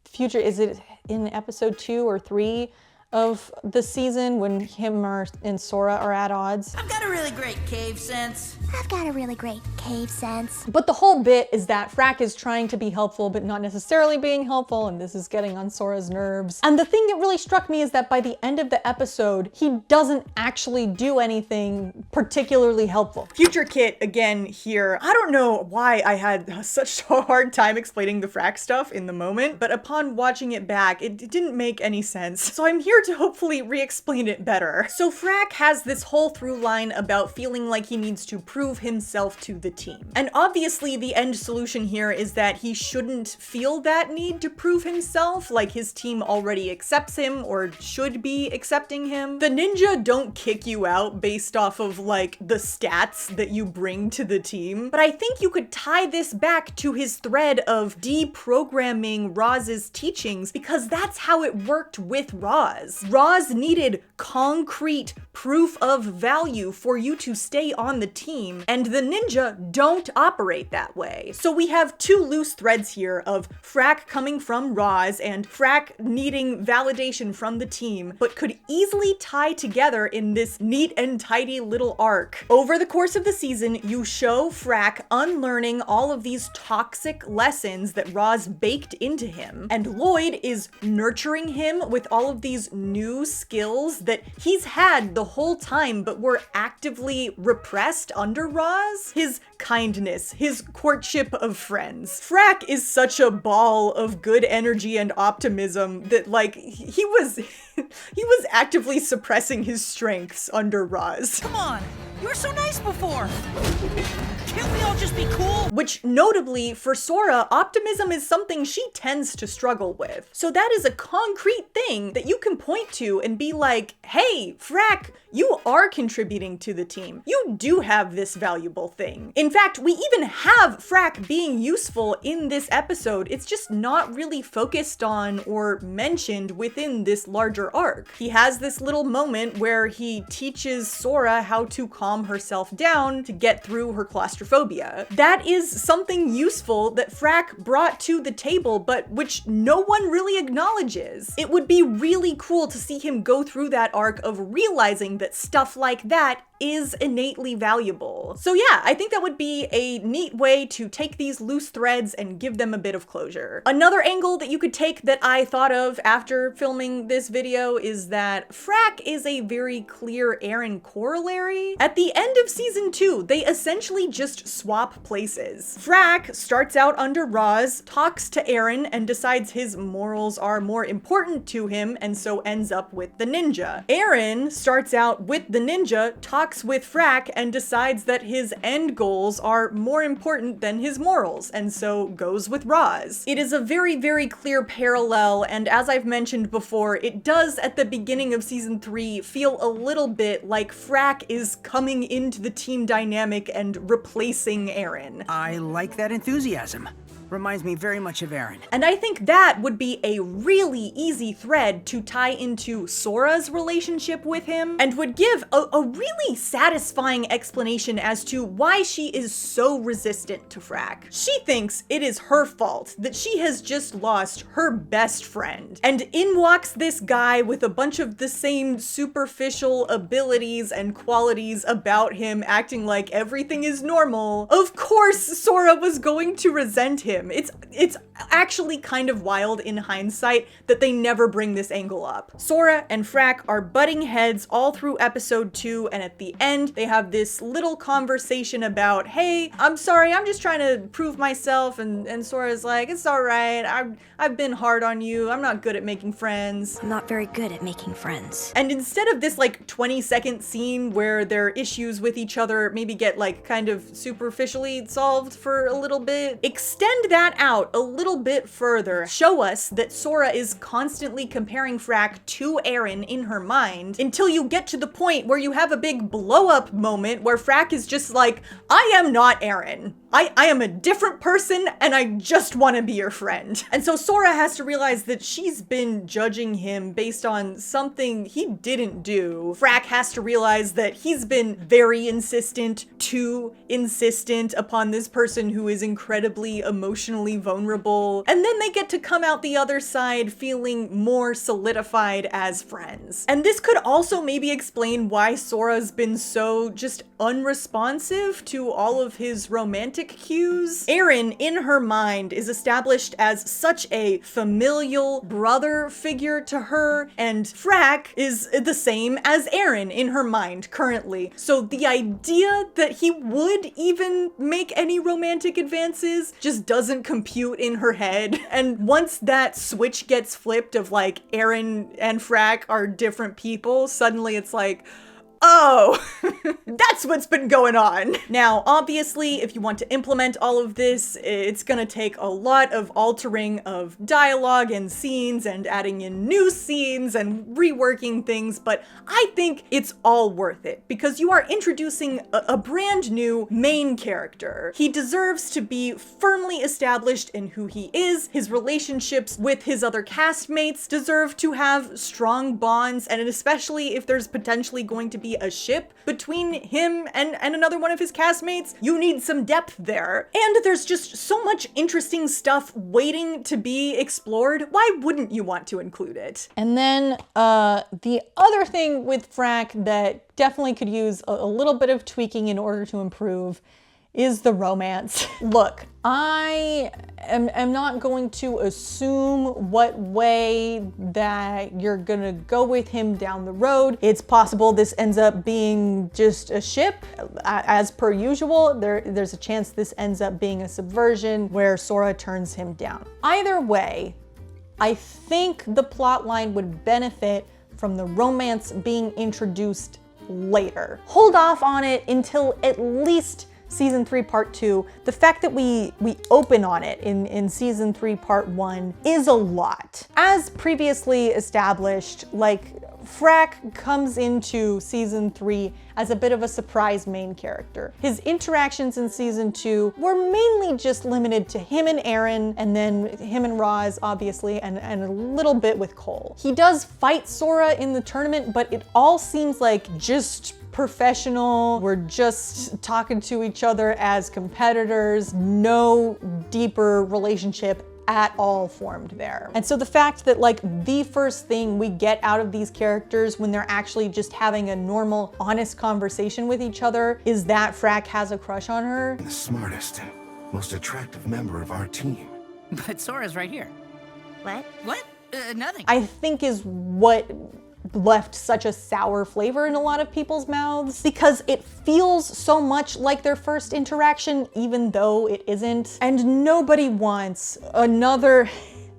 future, is it in episode 2 or 3 of the season when him and Sora are at odds? I've got a really great cave sense. I've got a really great cave sense. But the whole bit is that Frak is trying to be helpful, but not necessarily being helpful, and this is getting on Sora's nerves. And the thing that really struck me is that by the end of the episode, he doesn't actually do anything particularly helpful. Future Kit again here. I don't know why I had such a hard time explaining the Frak stuff in the moment, but upon watching it back, it didn't make any sense. So I'm here to hopefully re-explain it better. So Frak has this whole through line about feeling like he needs to prove himself to the team. And obviously the end solution here is that he shouldn't feel that need to prove himself, like his team already accepts him or should be accepting him. The ninja don't kick you out based off of like the stats that you bring to the team, but I think you could tie this back to his thread of deprogramming Roz's teachings, because that's how it worked with Roz. Roz needed concrete proof of value for you to stay on the team, and the ninja don't operate that way. So we have 2 loose threads here of Frak coming from Roz and Frak needing validation from the team, but could easily tie together in this neat and tidy little arc. Over the course of the season, you show Frak unlearning all of these toxic lessons that Roz baked into him, and Lloyd is nurturing him with all of these new skills that he's had the whole time but were actively repressed under Roz. His kindness, his courtship of friends. Frak is such a ball of good energy and optimism that like he was actively suppressing his strengths under Roz. Come on, you were so nice before. Can't we all just be cool? Which notably for Sora, optimism is something she tends to struggle with. So that is a concrete thing that you can point to and be like, hey, Frak, you are contributing to the team. You do have this valuable thing. In fact, we even have Frak being useful in this episode. It's just not really focused on or mentioned within this larger arc. He has this little moment where he teaches Sora how to calm herself down to get through her claustrophobia. That is something useful that Frak brought to the table, but which no one really acknowledges. It would be really cool to see him go through that arc of realizing that stuff like that is innately valuable. So yeah, I think that would be a neat way to take these loose threads and give them a bit of closure. Another angle that you could take that I thought of after filming this video is that Frak is a very clear Arin corollary. At the end of season 2, they essentially just swap places. Frak starts out under Roz, talks to Arin, and decides his morals are more important to him, and so ends up with the ninja. Arin starts out with the ninja, talks with Frak, and decides that his end goals are more important than his morals, and so goes with Roz. It is a very, very clear parallel, and as I've mentioned before, it does at the beginning of season 3 feel a little bit like Frak is coming into the team dynamic and replacing Arin. I like that enthusiasm. Reminds me very much of Arin. And I think that would be a really easy thread to tie into Sora's relationship with him, and would give a really satisfying explanation as to why she is so resistant to Frak. She thinks it is her fault that she has just lost her best friend. And in walks this guy with a bunch of the same superficial abilities and qualities about him, acting like everything is normal. Of course, Sora was going to resent him. It's actually kind of wild in hindsight that they never bring this angle up. Sora and Frak are butting heads all through episode 2, and at the end they have this little conversation about, hey, I'm sorry, I'm just trying to prove myself, and Sora's like, it's alright, I've been hard on you, I'm not good at making friends. I'm not very good at making friends. And instead of this like 20-second scene where their issues with each other maybe get like kind of superficially solved for a little bit, extend that out a little bit further. Show us that Sora is constantly comparing Frak to Arin in her mind until you get to the point where you have a big blow up moment where Frak is just like, I am not Arin. I am a different person and I just want to be your friend. And so Sora has to realize that she's been judging him based on something he didn't do. Frak has to realize that he's been very insistent, too insistent upon this person who is incredibly emotionally vulnerable. And then they get to come out the other side feeling more solidified as friends. And this could also maybe explain why Sora's been so just unresponsive to all of his romantic cues. Arin, in her mind, is established as such a familial brother figure to her, and Frak is the same as Arin in her mind currently. So the idea that he would even make any romantic advances just doesn't compute in her head. And once that switch gets flipped of like Arin and Frak are different people, suddenly it's like, oh, that's what's been going on. Now, obviously, if you want to implement all of this, it's gonna take a lot of altering of dialogue and scenes and adding in new scenes and reworking things, but I think it's all worth it because you are introducing a brand new main character. He deserves to be firmly established in who he is. His relationships with his other castmates deserve to have strong bonds, and especially if there's potentially going to be a ship between him and another one of his castmates, you need some depth there. And there's just so much interesting stuff waiting to be explored. Why wouldn't you want to include it? And then the other thing with Frak that definitely could use a little bit of tweaking in order to improve is the romance. Look, I am not going to assume what way that you're gonna go with him down the road. It's possible this ends up being just a ship, as per usual. There's a chance this ends up being a subversion where Sora turns him down. Either way, I think the plotline would benefit from the romance being introduced later. Hold off on it until at least Season 3 Part 2. The fact that we open on it in Season 3 Part 1 is a lot. As previously established, like, Frak comes into Season 3 as a bit of a surprise main character. His interactions in Season 2 were mainly just limited to him and Arin, and then him and Roz, obviously, and a little bit with Cole. He does fight Sora in the tournament, but it all seems like just professional. We're just talking to each other as competitors. No deeper relationship at all formed there. And so the fact that like the first thing we get out of these characters when they're actually just having a normal, honest conversation with each other is that Frak has a crush on her. The smartest and most attractive member of our team. But Sora's right here. What? What? Nothing. I think is what left such a sour flavor in a lot of people's mouths, because it feels so much like their first interaction, even though it isn't. And nobody wants another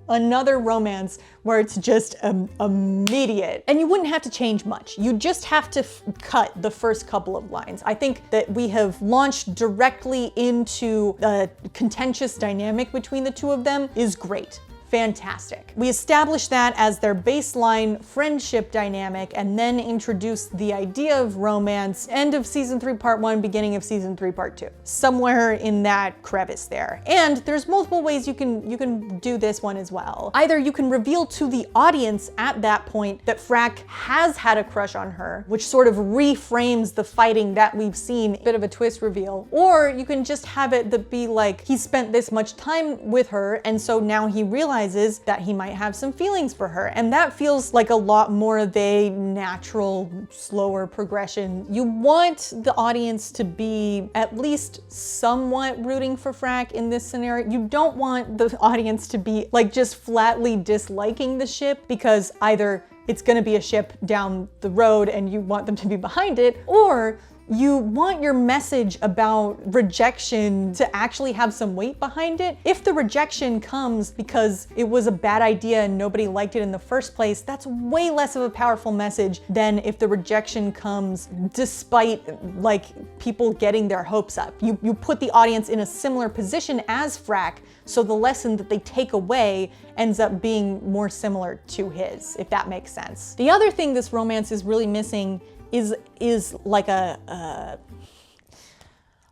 romance where it's just immediate. And you wouldn't have to change much. You just have to cut the first couple of lines. I think that we have launched directly into a contentious dynamic between the two of them is great. Fantastic. We established that as their baseline friendship dynamic and then introduced the idea of romance, end of season 3 part 1, beginning of season 3 part 2. Somewhere in that crevice there. And there's multiple ways you can do this one as well. Either you can reveal to the audience at that point that Frak has had a crush on her, which sort of reframes the fighting that we've seen, bit of a twist reveal. Or you can just have it that be like, he spent this much time with her and so now he realizes that he might have some feelings for her. And that feels like a lot more of a natural, slower progression. You want the audience to be at least somewhat rooting for Frak in this scenario. You don't want the audience to be like just flatly disliking the ship because either it's gonna be a ship down the road and you want them to be behind it, or you want your message about rejection to actually have some weight behind it. If the rejection comes because it was a bad idea and nobody liked it in the first place, that's way less of a powerful message than if the rejection comes despite like people getting their hopes up. You put the audience in a similar position as Frak, so the lesson that they take away ends up being more similar to his, if that makes sense. The other thing this romance is really missing is like a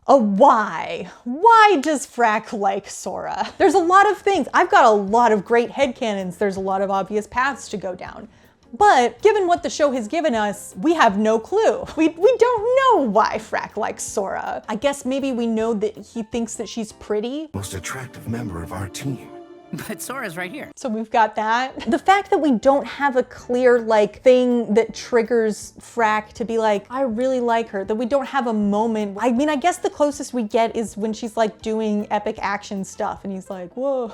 why. Why does Frak like Sora? There's a lot of things. I've got a lot of great headcanons. There's a lot of obvious paths to go down. But given what the show has given us, we have no clue. We don't know why Frak likes Sora. I guess maybe we know that he thinks that she's pretty. Most attractive member of our team. But Sora's right here. So we've got that. The fact that we don't have a clear like thing that triggers Frak to be like, I really like her, that we don't have a moment. I mean, I guess the closest we get is when she's like doing epic action stuff and he's like, whoa.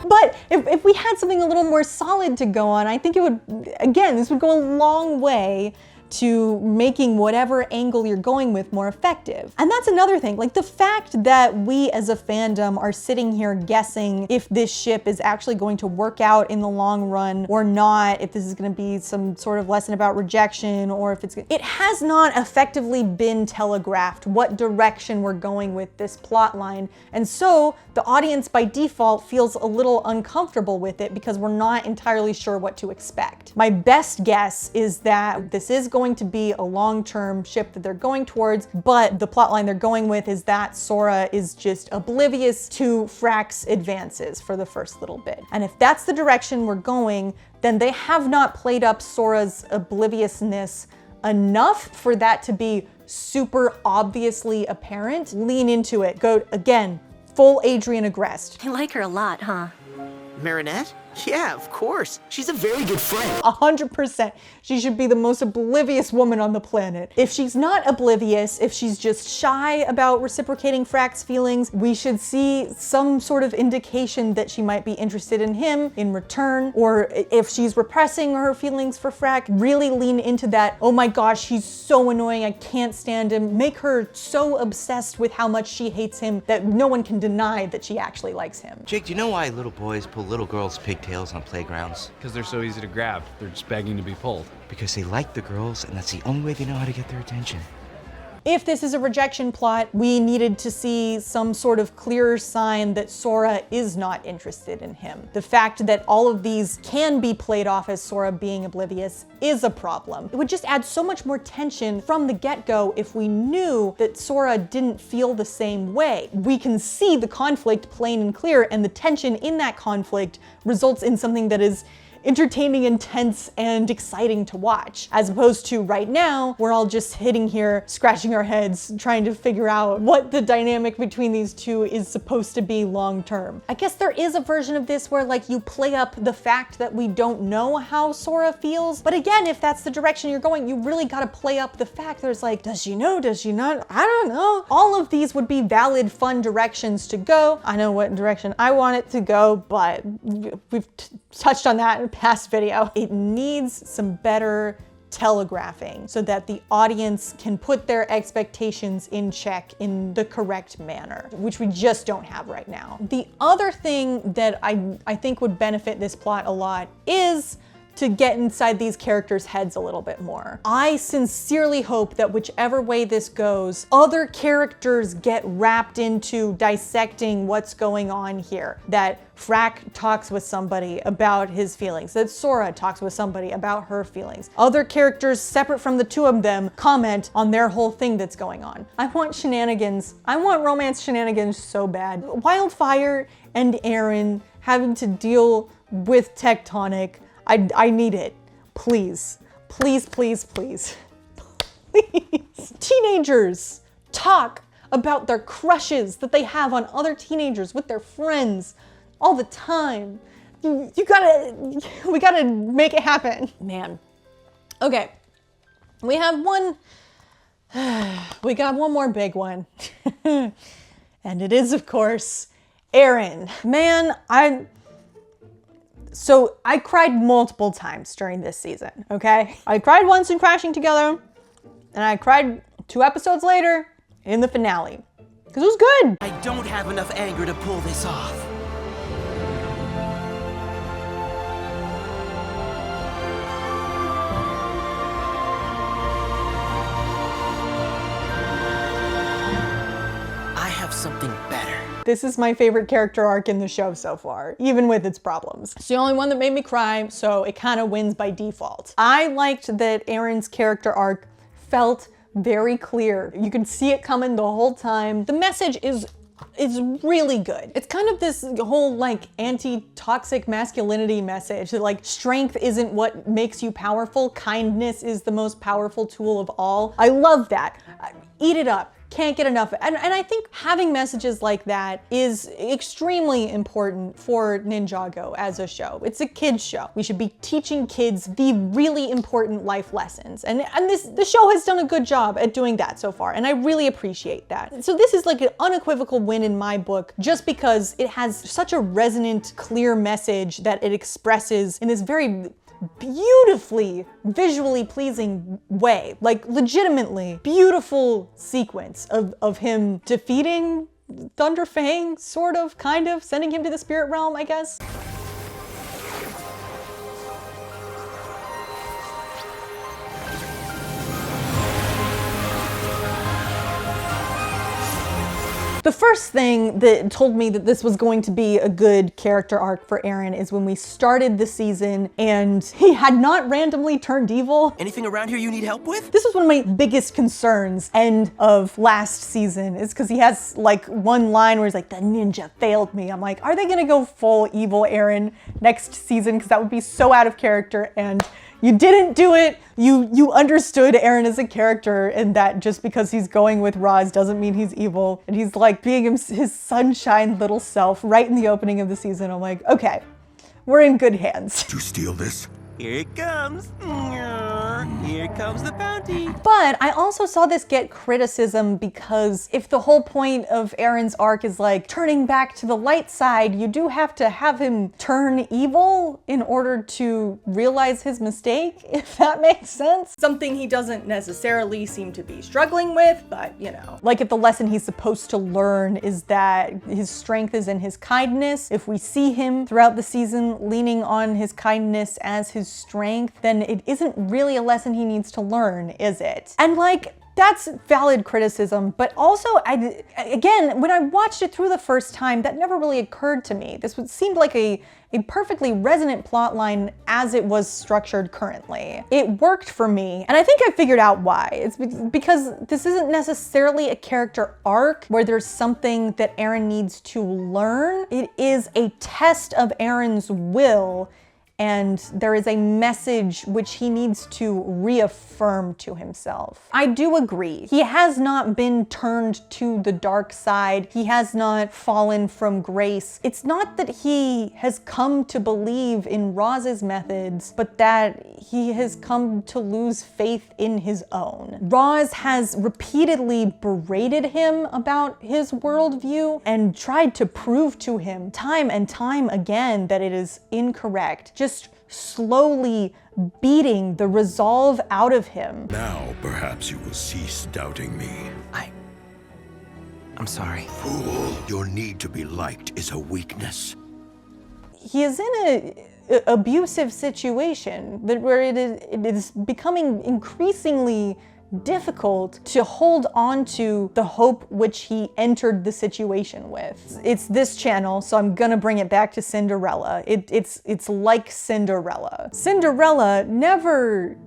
But if we had something a little more solid to go on, I think it would, again, this would go a long way to making whatever angle you're going with more effective. And that's another thing, like the fact that we as a fandom are sitting here guessing if this ship is actually going to work out in the long run or not, if this is gonna be some sort of lesson about rejection, or if it has not effectively been telegraphed what direction we're going with this plot line. And so the audience by default feels a little uncomfortable with it because we're not entirely sure what to expect. My best guess is that this is going to be a long-term ship that they're going towards, but the plotline they're going with is that Sora is just oblivious to Frak's advances for the first little bit. And if that's the direction we're going, then they have not played up Sora's obliviousness enough for that to be super obviously apparent. Lean into it. Go, again, full Adrian Agreste. I like her a lot, huh? Marinette? Yeah, of course. She's a very good friend. 100%. She should be the most oblivious woman on the planet. If she's not oblivious, if she's just shy about reciprocating Frak's feelings, we should see some sort of indication that she might be interested in him in return. Or if she's repressing her feelings for Frak, really lean into that, oh my gosh, he's so annoying, I can't stand him. Make her so obsessed with how much she hates him that no one can deny that she actually likes him. Jake, do you know why little boys pull little girls' pigtails on playgrounds? Because they're so easy to grab. They're just begging to be pulled. Because they like the girls, and that's the only way they know how to get their attention. If this is a rejection plot, we needed to see some sort of clearer sign that Sora is not interested in him. The fact that all of these can be played off as Sora being oblivious is a problem. It would just add so much more tension from the get-go if we knew that Sora didn't feel the same way. We can see the conflict plain and clear, and the tension in that conflict results in something that is entertaining, intense, and exciting to watch. As opposed to right now, we're all just sitting here, scratching our heads, trying to figure out what the dynamic between these two is supposed to be long term. I guess there is a version of this where like you play up the fact that we don't know how Sora feels. But again, if that's the direction you're going, you really gotta play up the fact there's like, does she know, does she not? I don't know. All of these would be valid, fun directions to go. I know what direction I want it to go, but we've touched on that in a past video. It needs some better telegraphing so that the audience can put their expectations in check in the correct manner, which we just don't have right now. The other thing that I think would benefit this plot a lot is to get inside these characters' heads a little bit more. I sincerely hope that whichever way this goes, other characters get wrapped into dissecting what's going on here. That Frak talks with somebody about his feelings, that Sora talks with somebody about her feelings. Other characters separate from the two of them comment on their whole thing that's going on. I want shenanigans. I want romance shenanigans so bad. Wildfire and Arin having to deal with Tectonic. I need it. Please. Please, please, please. Please. Teenagers talk about their crushes that they have on other teenagers with their friends all the time. We gotta make it happen. Man. Okay. We have one more big one. And it is, of course, Arin. Man, So I cried multiple times during this season, okay? I cried once in Crashing Together, and I cried 2 episodes later in the finale, because it was good. I don't have enough anger to pull this off. I have something better. This is my favorite character arc in the show so far, even with its problems. It's the only one that made me cry, so it kind of wins by default. I liked that Arin's character arc felt very clear. You can see it coming the whole time. The message is really good. It's kind of this whole like anti-toxic masculinity message that like strength isn't what makes you powerful, kindness is the most powerful tool of all. I love that. Eat it up. Can't get enough. And I think having messages like that is extremely important for Ninjago as a show. It's a kids show. We should be teaching kids the really important life lessons. And the show has done a good job at doing that so far. And I really appreciate that. So this is like an unequivocal win in my book, just because it has such a resonant, clear message that it expresses in this very beautifully, visually pleasing way. Like legitimately beautiful sequence of him defeating Thunderfang, sort of, kind of, sending him to the spirit realm, I guess. The first thing that told me that this was going to be a good character arc for Arin is when we started the season and he had not randomly turned evil. Anything around here you need help with? This was one of my biggest concerns end of last season, is because he has like one line where he's like, the ninja failed me. I'm like, are they gonna go full evil Arin next season? Because that would be so out of character, and you didn't do it. You understood Arin as a character, and that just because he's going with Roz doesn't mean he's evil. And he's like being his sunshine little self right in the opening of the season. I'm like, okay, we're in good hands. Did you steal this? Here it comes. Here comes the bounty. But I also saw this get criticism because if the whole point of Arin's arc is like turning back to the light side, you do have to have him turn evil in order to realize his mistake, if that makes sense. Something he doesn't necessarily seem to be struggling with, but you know. Like if the lesson he's supposed to learn is that his strength is in his kindness, if we see him throughout the season leaning on his kindness as his strength, then it isn't really a lesson he needs to learn, is it? And like, that's valid criticism, but also, again, when I watched it through the first time, that never really occurred to me. This seemed like a perfectly resonant plot line as it was structured currently. It worked for me, and I think I figured out why. It's because this isn't necessarily a character arc where there's something that Arin needs to learn. It is a test of Arin's will and there is a message which he needs to reaffirm to himself. I do agree. He has not been turned to the dark side. He has not fallen from grace. It's not that he has come to believe in Roz's methods, but that he has come to lose faith in his own. Roz has repeatedly berated him about his worldview and tried to prove to him time and time again that it is incorrect, just slowly beating the resolve out of him. Now perhaps you will cease doubting me. I'm sorry. Fool, your need to be liked is a weakness. He is in a abusive situation where it is becoming increasingly difficult to hold on to the hope which he entered the situation with. It's this channel, so I'm gonna bring it back to Cinderella. It's like Cinderella. Cinderella never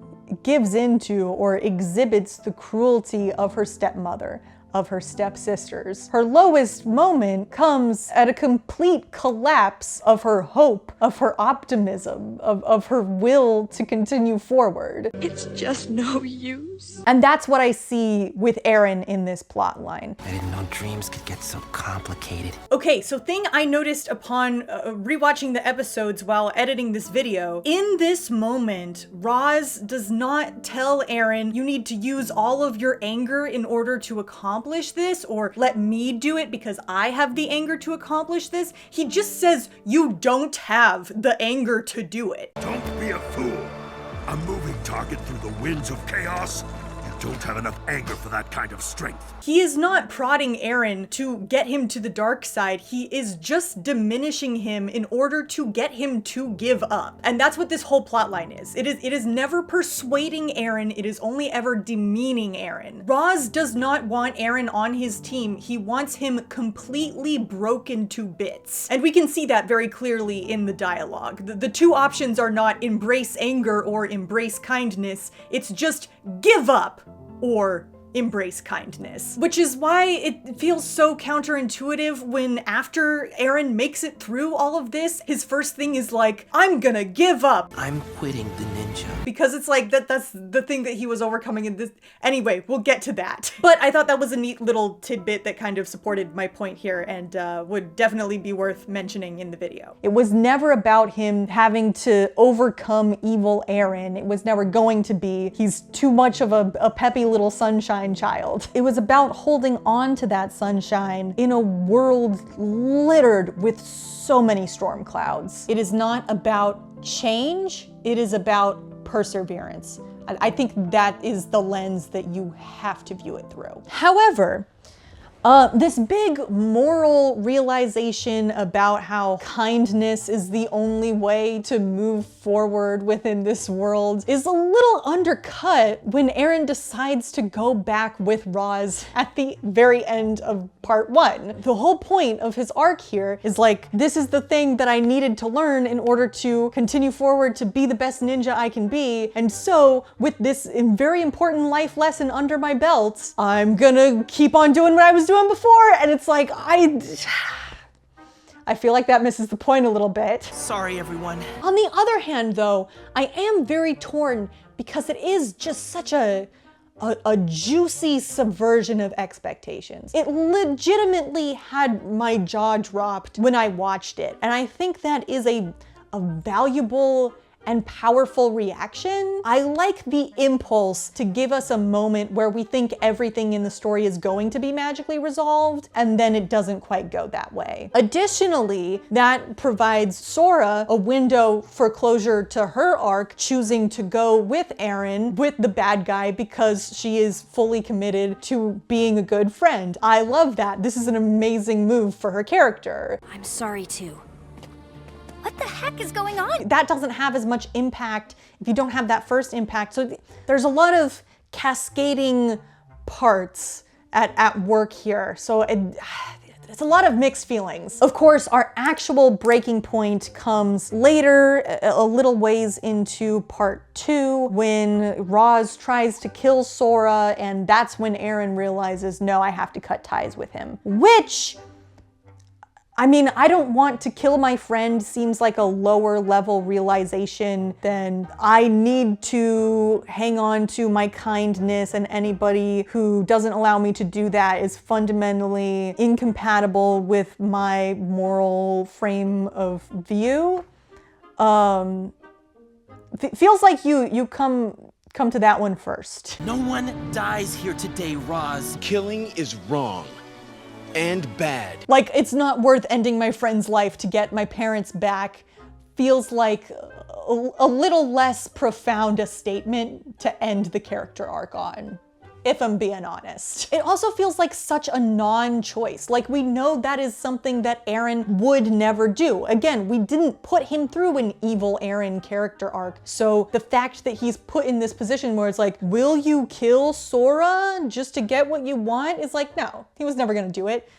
gives into or exhibits the cruelty of her stepmother, of her stepsisters. Her lowest moment comes at a complete collapse of her hope, of her optimism, of her will to continue forward. It's just no use. And that's what I see with Arin in this plot line. I didn't know dreams could get so complicated. Okay, so thing I noticed upon rewatching the episodes while editing this video, in this moment, Roz does not tell Arin, you need to use all of your anger in order to accomplish this, or let me do it because I have the anger to accomplish this. He just says, you don't have the anger to do it. Don't be a fool. A moving target through the winds of chaos? You don't have enough anger for that kind of strength. He is not prodding Arin to get him to the dark side. He is just diminishing him in order to get him to give up. And that's what this whole plotline is. It is never persuading Arin. It is only ever demeaning Arin. Roz does not want Arin on his team. He wants him completely broken to bits. And we can see that very clearly in the dialogue. The two options are not embrace anger or embrace kindness. It's just give up or embrace kindness. Which is why it feels so counterintuitive when after Arin makes it through all of this, his first thing is like, I'm gonna give up. I'm quitting the ninja. Because it's like, that's the thing that he was overcoming in this. Anyway, we'll get to that. But I thought that was a neat little tidbit that kind of supported my point here and would definitely be worth mentioning in the video. It was never about him having to overcome evil Arin. It was never going to be. He's too much of a peppy little sunshine child. It was about holding on to that sunshine in a world littered with so many storm clouds. It is not about change, it is about perseverance. I think that is the lens that you have to view it through. However, this big moral realization about how kindness is the only way to move forward within this world is a little undercut when Arin decides to go back with Roz at the very end of part 1. The whole point of his arc here is like, this is the thing that I needed to learn in order to continue forward to be the best ninja I can be. And so with this very important life lesson under my belt, I'm gonna keep on doing what I was doing before. And it's like, I feel like that misses the point a little bit. Sorry, everyone. On the other hand, though, I am very torn because it is just such a juicy subversion of expectations. It legitimately had my jaw dropped when I watched it. And I think that is a valuable and powerful reaction. I like the impulse to give us a moment where we think everything in the story is going to be magically resolved, and then it doesn't quite go that way. Additionally, that provides Sora a window for closure to her arc, choosing to go with Arin, with the bad guy, because she is fully committed to being a good friend. I love that. This is an amazing move for her character. I'm sorry too. What the heck is going on? That doesn't have as much impact if you don't have that first impact. So there's a lot of cascading parts at work here. So it's a lot of mixed feelings. Of course, our actual breaking point comes later, a little ways into part 2, when Roz tries to kill Sora, and that's when Arin realizes, no, I have to cut ties with him. Which I mean, I don't want to kill my friend seems like a lower level realization than I need to hang on to my kindness, and anybody who doesn't allow me to do that is fundamentally incompatible with my moral frame of view. Feels like you come to that one first. No one dies here today, Roz. Killing is wrong. And bad. Like, it's not worth ending my friend's life to get my parents back. Feels like a little less profound a statement to end the character arc on, if I'm being honest. It also feels like such a non-choice. Like, we know that is something that Arin would never do. Again, we didn't put him through an evil Arin character arc. So the fact that he's put in this position where it's like, will you kill Sora just to get what you want? Is like, no, he was never gonna do it.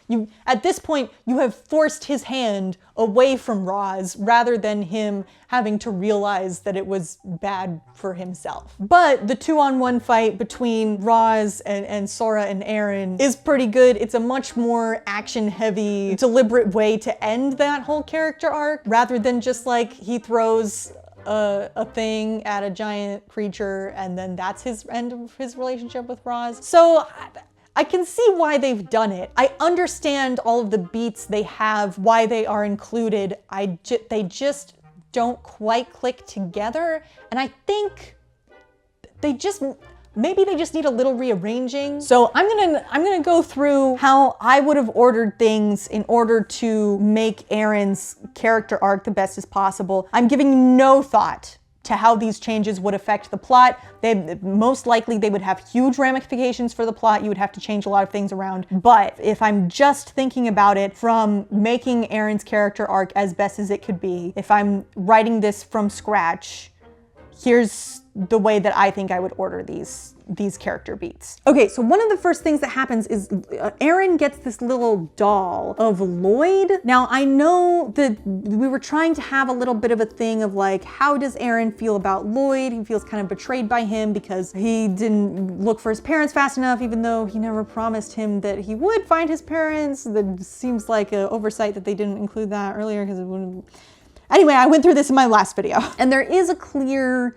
At this point, you have forced his hand away from Roz rather than him having to realize that it was bad for himself. But the 2-on-1 fight between Roz and Sora and Arin is pretty good. It's a much more action-heavy, deliberate way to end that whole character arc, rather than just like he throws a thing at a giant creature and then that's his end of his relationship with Roz. So I can see why they've done it. I understand all of the beats they have, why they are included. They just don't quite click together. And I think maybe they just need a little rearranging. So I'm gonna go through how I would have ordered things in order to make Arin's character arc the best as possible. I'm giving no thought to how these changes would affect the plot. Most likely they would have huge ramifications for the plot. You would have to change a lot of things around. But if I'm just thinking about it from making Arin's character arc as best as it could be, if I'm writing this from scratch, here's the way that I think I would order these character beats. Okay, so one of the first things that happens is Arin gets this little doll of Lloyd. Now, I know that we were trying to have a little bit of a thing of like, how does Arin feel about Lloyd? He feels kind of betrayed by him because he didn't look for his parents fast enough, even though he never promised him that he would find his parents. That seems like an oversight that they didn't include that earlier because it wouldn't. Anyway, I went through this in my last video, and there is a clear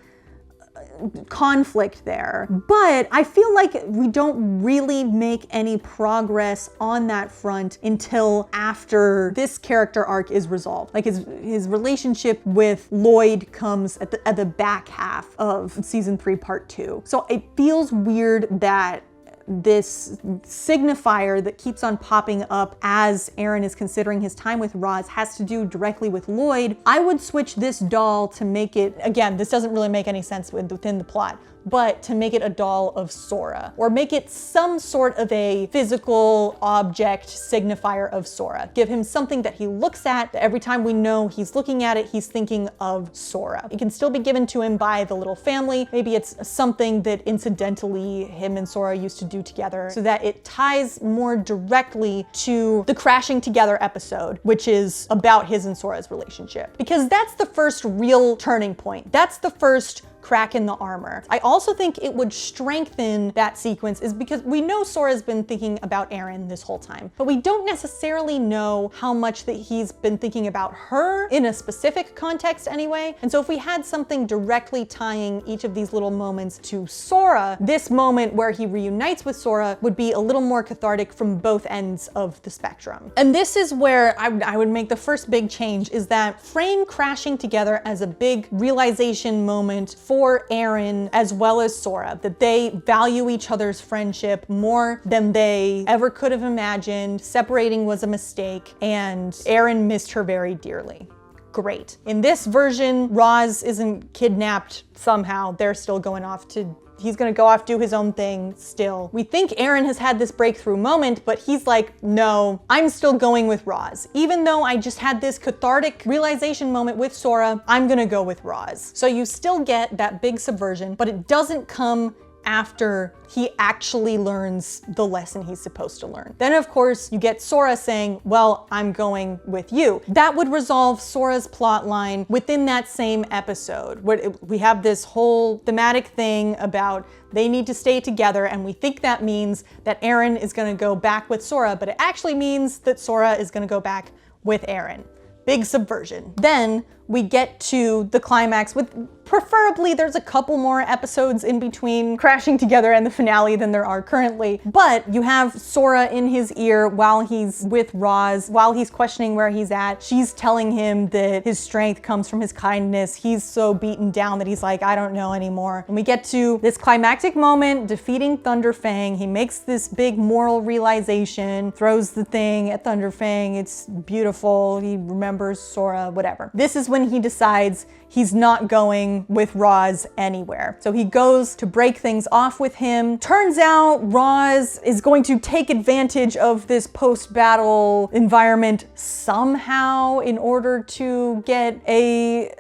conflict there, but I feel like we don't really make any progress on that front until after this character arc is resolved. Like his relationship with Lloyd comes at the back half of season 3, part 2. So it feels weird that this signifier that keeps on popping up as Arin is considering his time with Roz has to do directly with Lloyd. I would switch this doll to make it, again, this doesn't really make any sense within the plot, but to make it a doll of Sora, or make it some sort of a physical object signifier of Sora. Give him something that he looks at, that every time we know he's looking at it, he's thinking of Sora. It can still be given to him by the little family. Maybe it's something that incidentally him and Sora used to do together, so that it ties more directly to the Crashing Together episode, which is about his and Sora's relationship. Because that's the first real turning point. That's the first crack in the armor. I also think it would strengthen that sequence is because we know Sora's been thinking about Arin this whole time, but we don't necessarily know how much that he's been thinking about her in a specific context anyway. And so if we had something directly tying each of these little moments to Sora, this moment where he reunites with Sora would be a little more cathartic from both ends of the spectrum. And this is where I would make the first big change, is that frame Crashing Together as a big realization moment for Arin as well as Sora, that they value each other's friendship more than they ever could have imagined. Separating was a mistake, and Arin missed her very dearly. Great. In this version, Roz isn't kidnapped somehow. They're still going off to he's gonna go off, do his own thing still. We think Arin has had this breakthrough moment, but he's like, no, I'm still going with Roz. Even though I just had this cathartic realization moment with Sora, I'm gonna go with Roz. So you still get that big subversion, but it doesn't come after he actually learns the lesson he's supposed to learn. Then of course you get Sora saying, well, I'm going with you. That would resolve Sora's plot line within that same episode, where we have this whole thematic thing about they need to stay together, and we think that means that Arin is gonna go back with Sora, but it actually means that Sora is gonna go back with Arin. Big subversion. Then we get to the climax with, preferably there's a couple more episodes in between crashing together and the finale than there are currently. But you have Sora in his ear while he's with Roz, while he's questioning where he's at. She's telling him that his strength comes from his kindness. He's so beaten down that he's like, I don't know anymore. And we get to this climactic moment, defeating Thunderfang. He makes this big moral realization, throws the thing at Thunderfang. It's beautiful. He remembers Sora, whatever. This is when he decides he's not going with Roz anywhere. So he goes to break things off with him. Turns out Roz is going to take advantage of this post-battle environment somehow in order to get a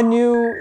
new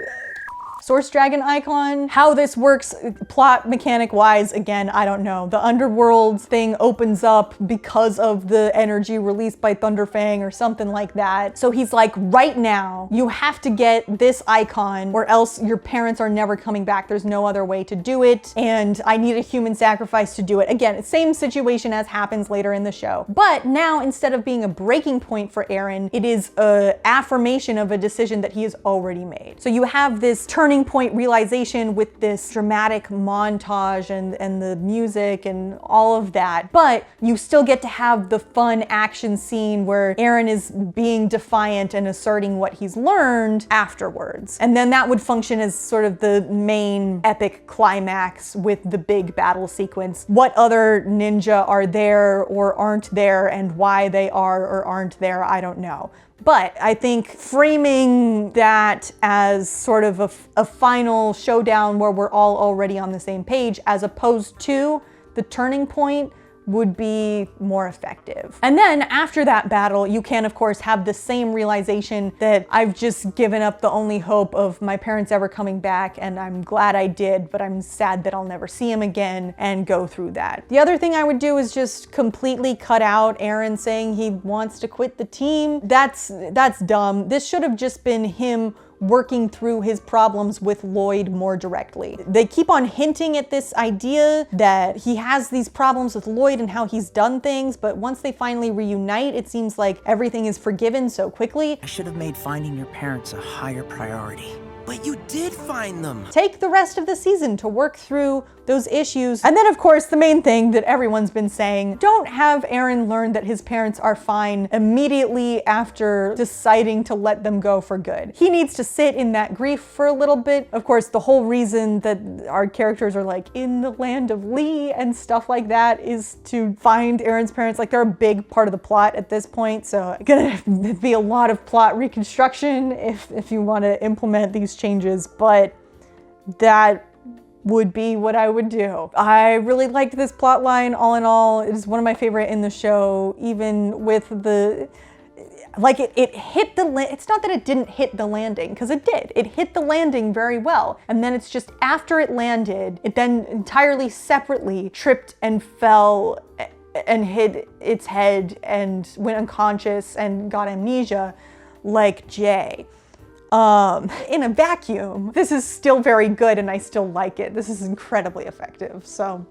Source Dragon icon. How this works plot mechanic wise, again, I don't know. The underworld thing opens up because of the energy released by Thunderfang or something like that. So he's like, right now, you have to get this icon or else your parents are never coming back. There's no other way to do it. And I need a human sacrifice to do it. Again, same situation as happens later in the show. But now, instead of being a breaking point for Arin, it is an affirmation of a decision that he has already made. So you have this turning point realization with this dramatic montage and the music and all of that, but you still get to have the fun action scene where Arin is being defiant and asserting what he's learned afterwards. And then that would function as sort of the main epic climax with the big battle sequence. What other ninja are there or aren't there, and why they are or aren't there, I don't know. But I think framing that as sort of a final showdown where we're all already on the same page, as opposed to the turning point, would be more effective. And then after that battle, you can of course have the same realization that I've just given up the only hope of my parents ever coming back, and I'm glad I did, but I'm sad that I'll never see him again, and go through that. The other thing I would do is just completely cut out Arin saying he wants to quit the team. That's dumb. This should have just been him working through his problems with Lloyd more directly. They keep on hinting at this idea that he has these problems with Lloyd and how he's done things, but once they finally reunite, it seems like everything is forgiven so quickly. I should have made finding your parents a higher priority. But you did find them. Take the rest of the season to work through those issues. And then of course, the main thing that everyone's been saying, don't have Arin learn that his parents are fine immediately after deciding to let them go for good. He needs to sit in that grief for a little bit. Of course, the whole reason that our characters are like in the land of Lee and stuff like that is to find Arin's parents. Like, they're a big part of the plot at this point. So gonna be a lot of plot reconstruction if you want to implement these changes, but that would be what I would do. I really liked this plot line all in all. It is one of my favorite in the show, even with the, like it hit the, it's not that it didn't hit the landing, because it did. It hit the landing very well. And then it's just after it landed, it then entirely separately tripped and fell and hit its head and went unconscious and got amnesia like Jay. In a vacuum, this is still very good and I still like it. This is incredibly effective. So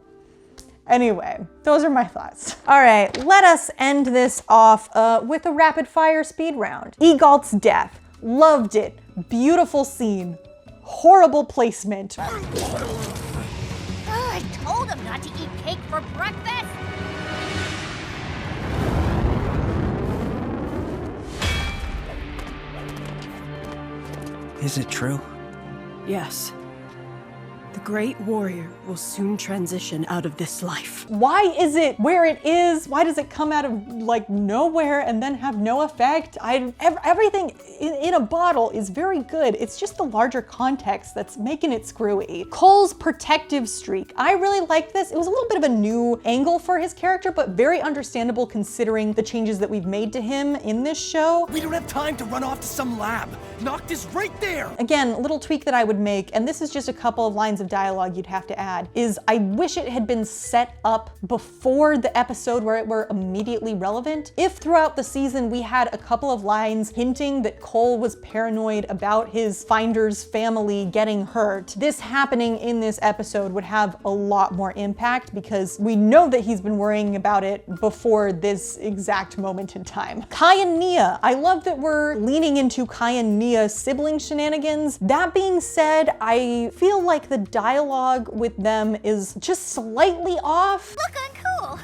anyway, those are my thoughts. All right, let us end this off with a rapid fire speed round. Egalt's death. Loved it. Beautiful scene. Horrible placement. I told him not to eat cake for breakfast. Is it true? Yes. The great warrior will soon transition out of this life. Why is it where it is? Why does it come out of like nowhere and then have no effect? Everything in a bottle is very good. It's just the larger context that's making it screwy. Cole's protective streak. I really liked this. It was a little bit of a new angle for his character, but very understandable considering the changes that we've made to him in this show. We don't have time to run off to some lab. Noct is right there. Again, a little tweak that I would make, and this is just a couple of lines of of dialogue you'd have to add, is I wish it had been set up before the episode where it were immediately relevant. If throughout the season we had a couple of lines hinting that Cole was paranoid about his finder's family getting hurt, this happening in this episode would have a lot more impact because we know that he's been worrying about it before this exact moment in time. Kai and Nia, I love that we're leaning into Kai and Nia sibling shenanigans. That being said, I feel like the dialogue with them is just slightly off. Look uncool.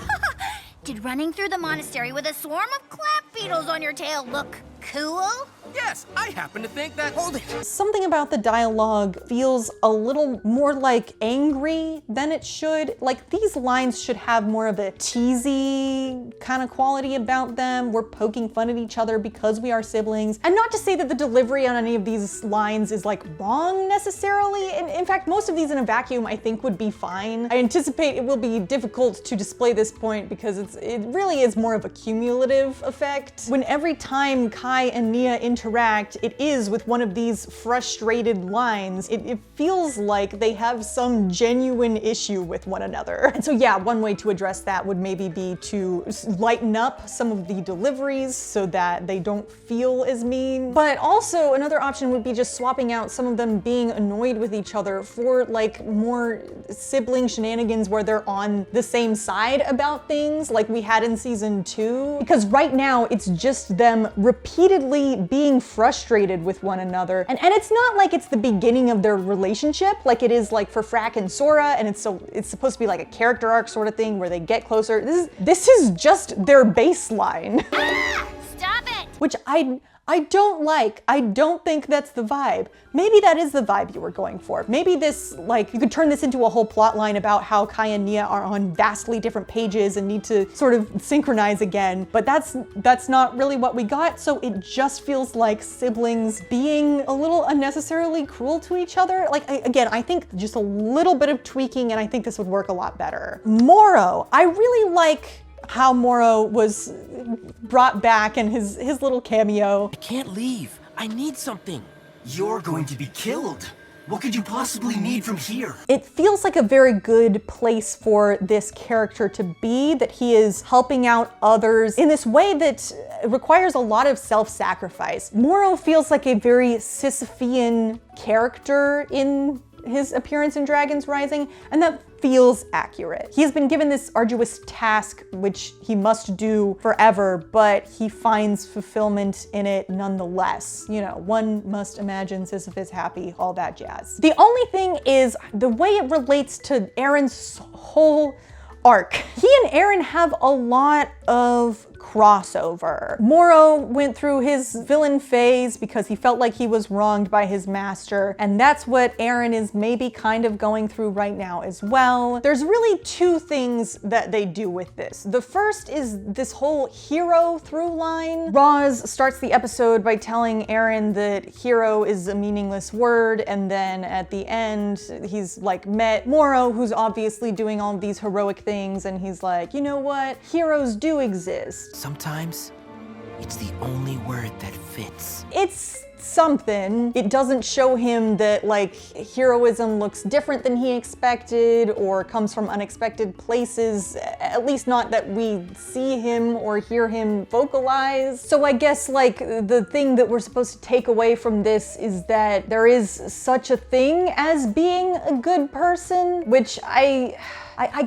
Did running through the monastery with a swarm of clamp beetles on your tail look cool? Yes, I happen to think that. Hold it. Something about the dialogue feels a little more like angry than it should. Like these lines should have more of a teasy kind of quality about them. We're poking fun at each other because we are siblings. And not to say that the delivery on any of these lines is like wrong necessarily. In fact, most of these in a vacuum I think would be fine. I anticipate it will be difficult to display this point because it really is more of a cumulative effect. When every time Kai and Nia interact, it is with one of these frustrated lines. It feels like they have some genuine issue with one another. And so yeah, one way to address that would maybe be to lighten up some of the deliveries so that they don't feel as mean. But also another option would be just swapping out some of them being annoyed with each other for like more sibling shenanigans where they're on the same side about things like we had in season 2. Because right now it's just them repeatedly being frustrated with one another. And it's not like it's the beginning of their relationship like it is like for Frak and Sora, and it's supposed to be like a character arc sort of thing where they get closer. This is just their baseline. Stop it! Which I don't like. I don't think that's the vibe. Maybe that is the vibe you were going for. Maybe this, like, you could turn this into a whole plot line about how Kai and Nia are on vastly different pages and need to sort of synchronize again, but that's not really what we got, so it just feels like siblings being a little unnecessarily cruel to each other. Like, again, I think just a little bit of tweaking and I think this would work a lot better. Moro, I really like how Moro was brought back and his little cameo. I can't leave. I need something. You're going to be killed. What could you possibly need from here? It feels like a very good place for this character to be, that he is helping out others in this way that requires a lot of self-sacrifice. Moro feels like a very Sisyphean character in his appearance in Dragons Rising, and that feels accurate. He has been given this arduous task, which he must do forever, but he finds fulfillment in it nonetheless. You know, one must imagine Sisyphus happy, all that jazz. The only thing is the way it relates to Arin's whole arc. He and Arin have a lot of crossover. Moro went through his villain phase because he felt like he was wronged by his master, and that's what Arin is maybe kind of going through right now as well. There's really two things that they do with this. The first is this whole hero through line. Roz starts the episode by telling Arin that hero is a meaningless word, and then at the end he's like met Moro, who's obviously doing all of these heroic things, and he's like, you know what? Heroes do exist. Sometimes it's the only word that fits. It's something. It doesn't show him that like heroism looks different than he expected or comes from unexpected places, at least not that we see him or hear him vocalize. So I guess like the thing that we're supposed to take away from this is that there is such a thing as being a good person, which I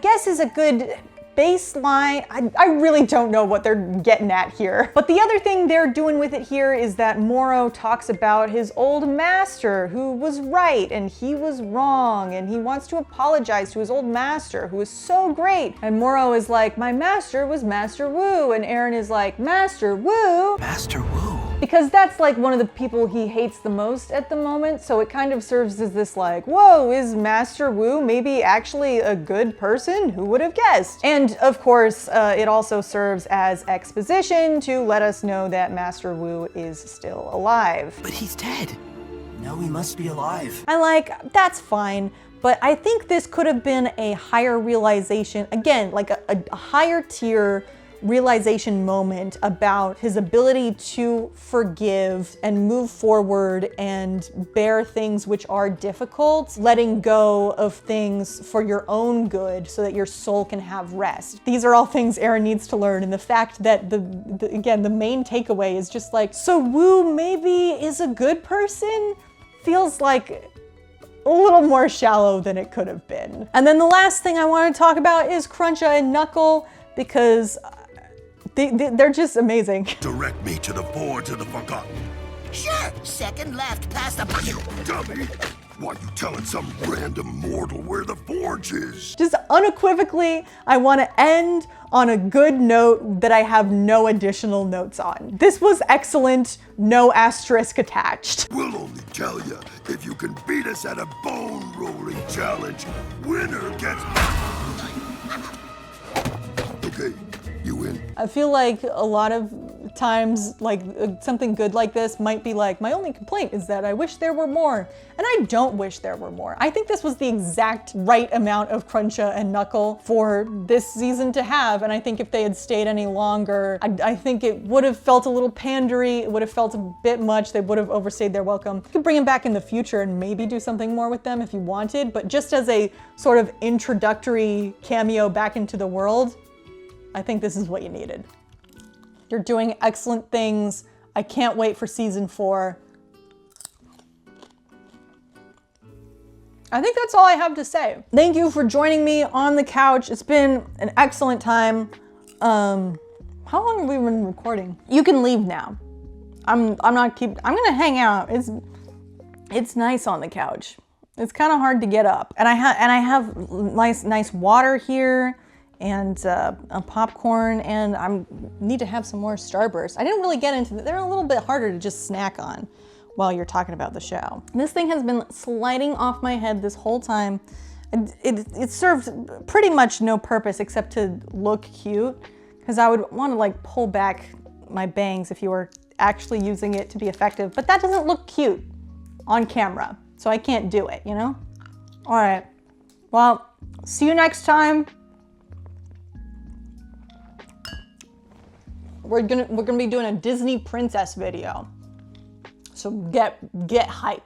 guess is a good baseline. I really don't know what they're getting at here. But the other thing they're doing with it here is that Moro talks about his old master who was right and he was wrong, and he wants to apologize to his old master who was so great. And Moro is like, my master was Master Wu, and Arin is like, Master Wu? Master Wu? Because that's like one of the people he hates the most at the moment, so it kind of serves as this like, whoa, is Master Wu maybe actually a good person? Who would have guessed? And of course, it also serves as exposition to let us know that Master Wu is still alive. But he's dead. No, he must be alive. I like, that's fine. But I think this could have been a higher realization, again, like a higher tier realization moment about his ability to forgive and move forward and bear things which are difficult, letting go of things for your own good so that your soul can have rest. These are all things Arin needs to learn, and the fact that again, the main takeaway is just like, so Wu maybe is a good person, feels like a little more shallow than it could have been. And then the last thing I want to talk about is Cruncha and Knuckle, because they're just amazing. Direct me to the forge of the Forgotten. Sure, second left past the... Dummy! Why you telling some random mortal where the forge is? Just unequivocally, I want to end on a good note that I have no additional notes on. This was excellent, no asterisk attached. We'll only tell you if you can beat us at a bone rolling challenge. Winner gets... Okay, you win. I feel like a lot of times, like something good like this might be like, my only complaint is that I wish there were more. And I don't wish there were more. I think this was the exact right amount of Cruncha and Knuckle for this season to have. And I think if they had stayed any longer, I think it would have felt a little pandery. It would have felt a bit much. They would have overstayed their welcome. You could bring them back in the future and maybe do something more with them if you wanted, but just as a sort of introductory cameo back into the world, I think this is what you needed. You're doing excellent things. I can't wait for season 4. I think that's all I have to say. Thank you for joining me on the couch. It's been an excellent time. How long have we been recording? You can leave now. I'm gonna hang out. It's nice on the couch. It's kind of hard to get up. And I have nice water here, and a popcorn, and I need to have some more Starburst. I didn't really get into they're a little bit harder to just snack on while you're talking about the show. This thing has been sliding off my head this whole time. It served pretty much no purpose except to look cute, because I would want to like pull back my bangs if you were actually using it to be effective, but that doesn't look cute on camera, so I can't do it, you know? All right, well, see you next time. We're gonna be doing a Disney princess video. So get hype.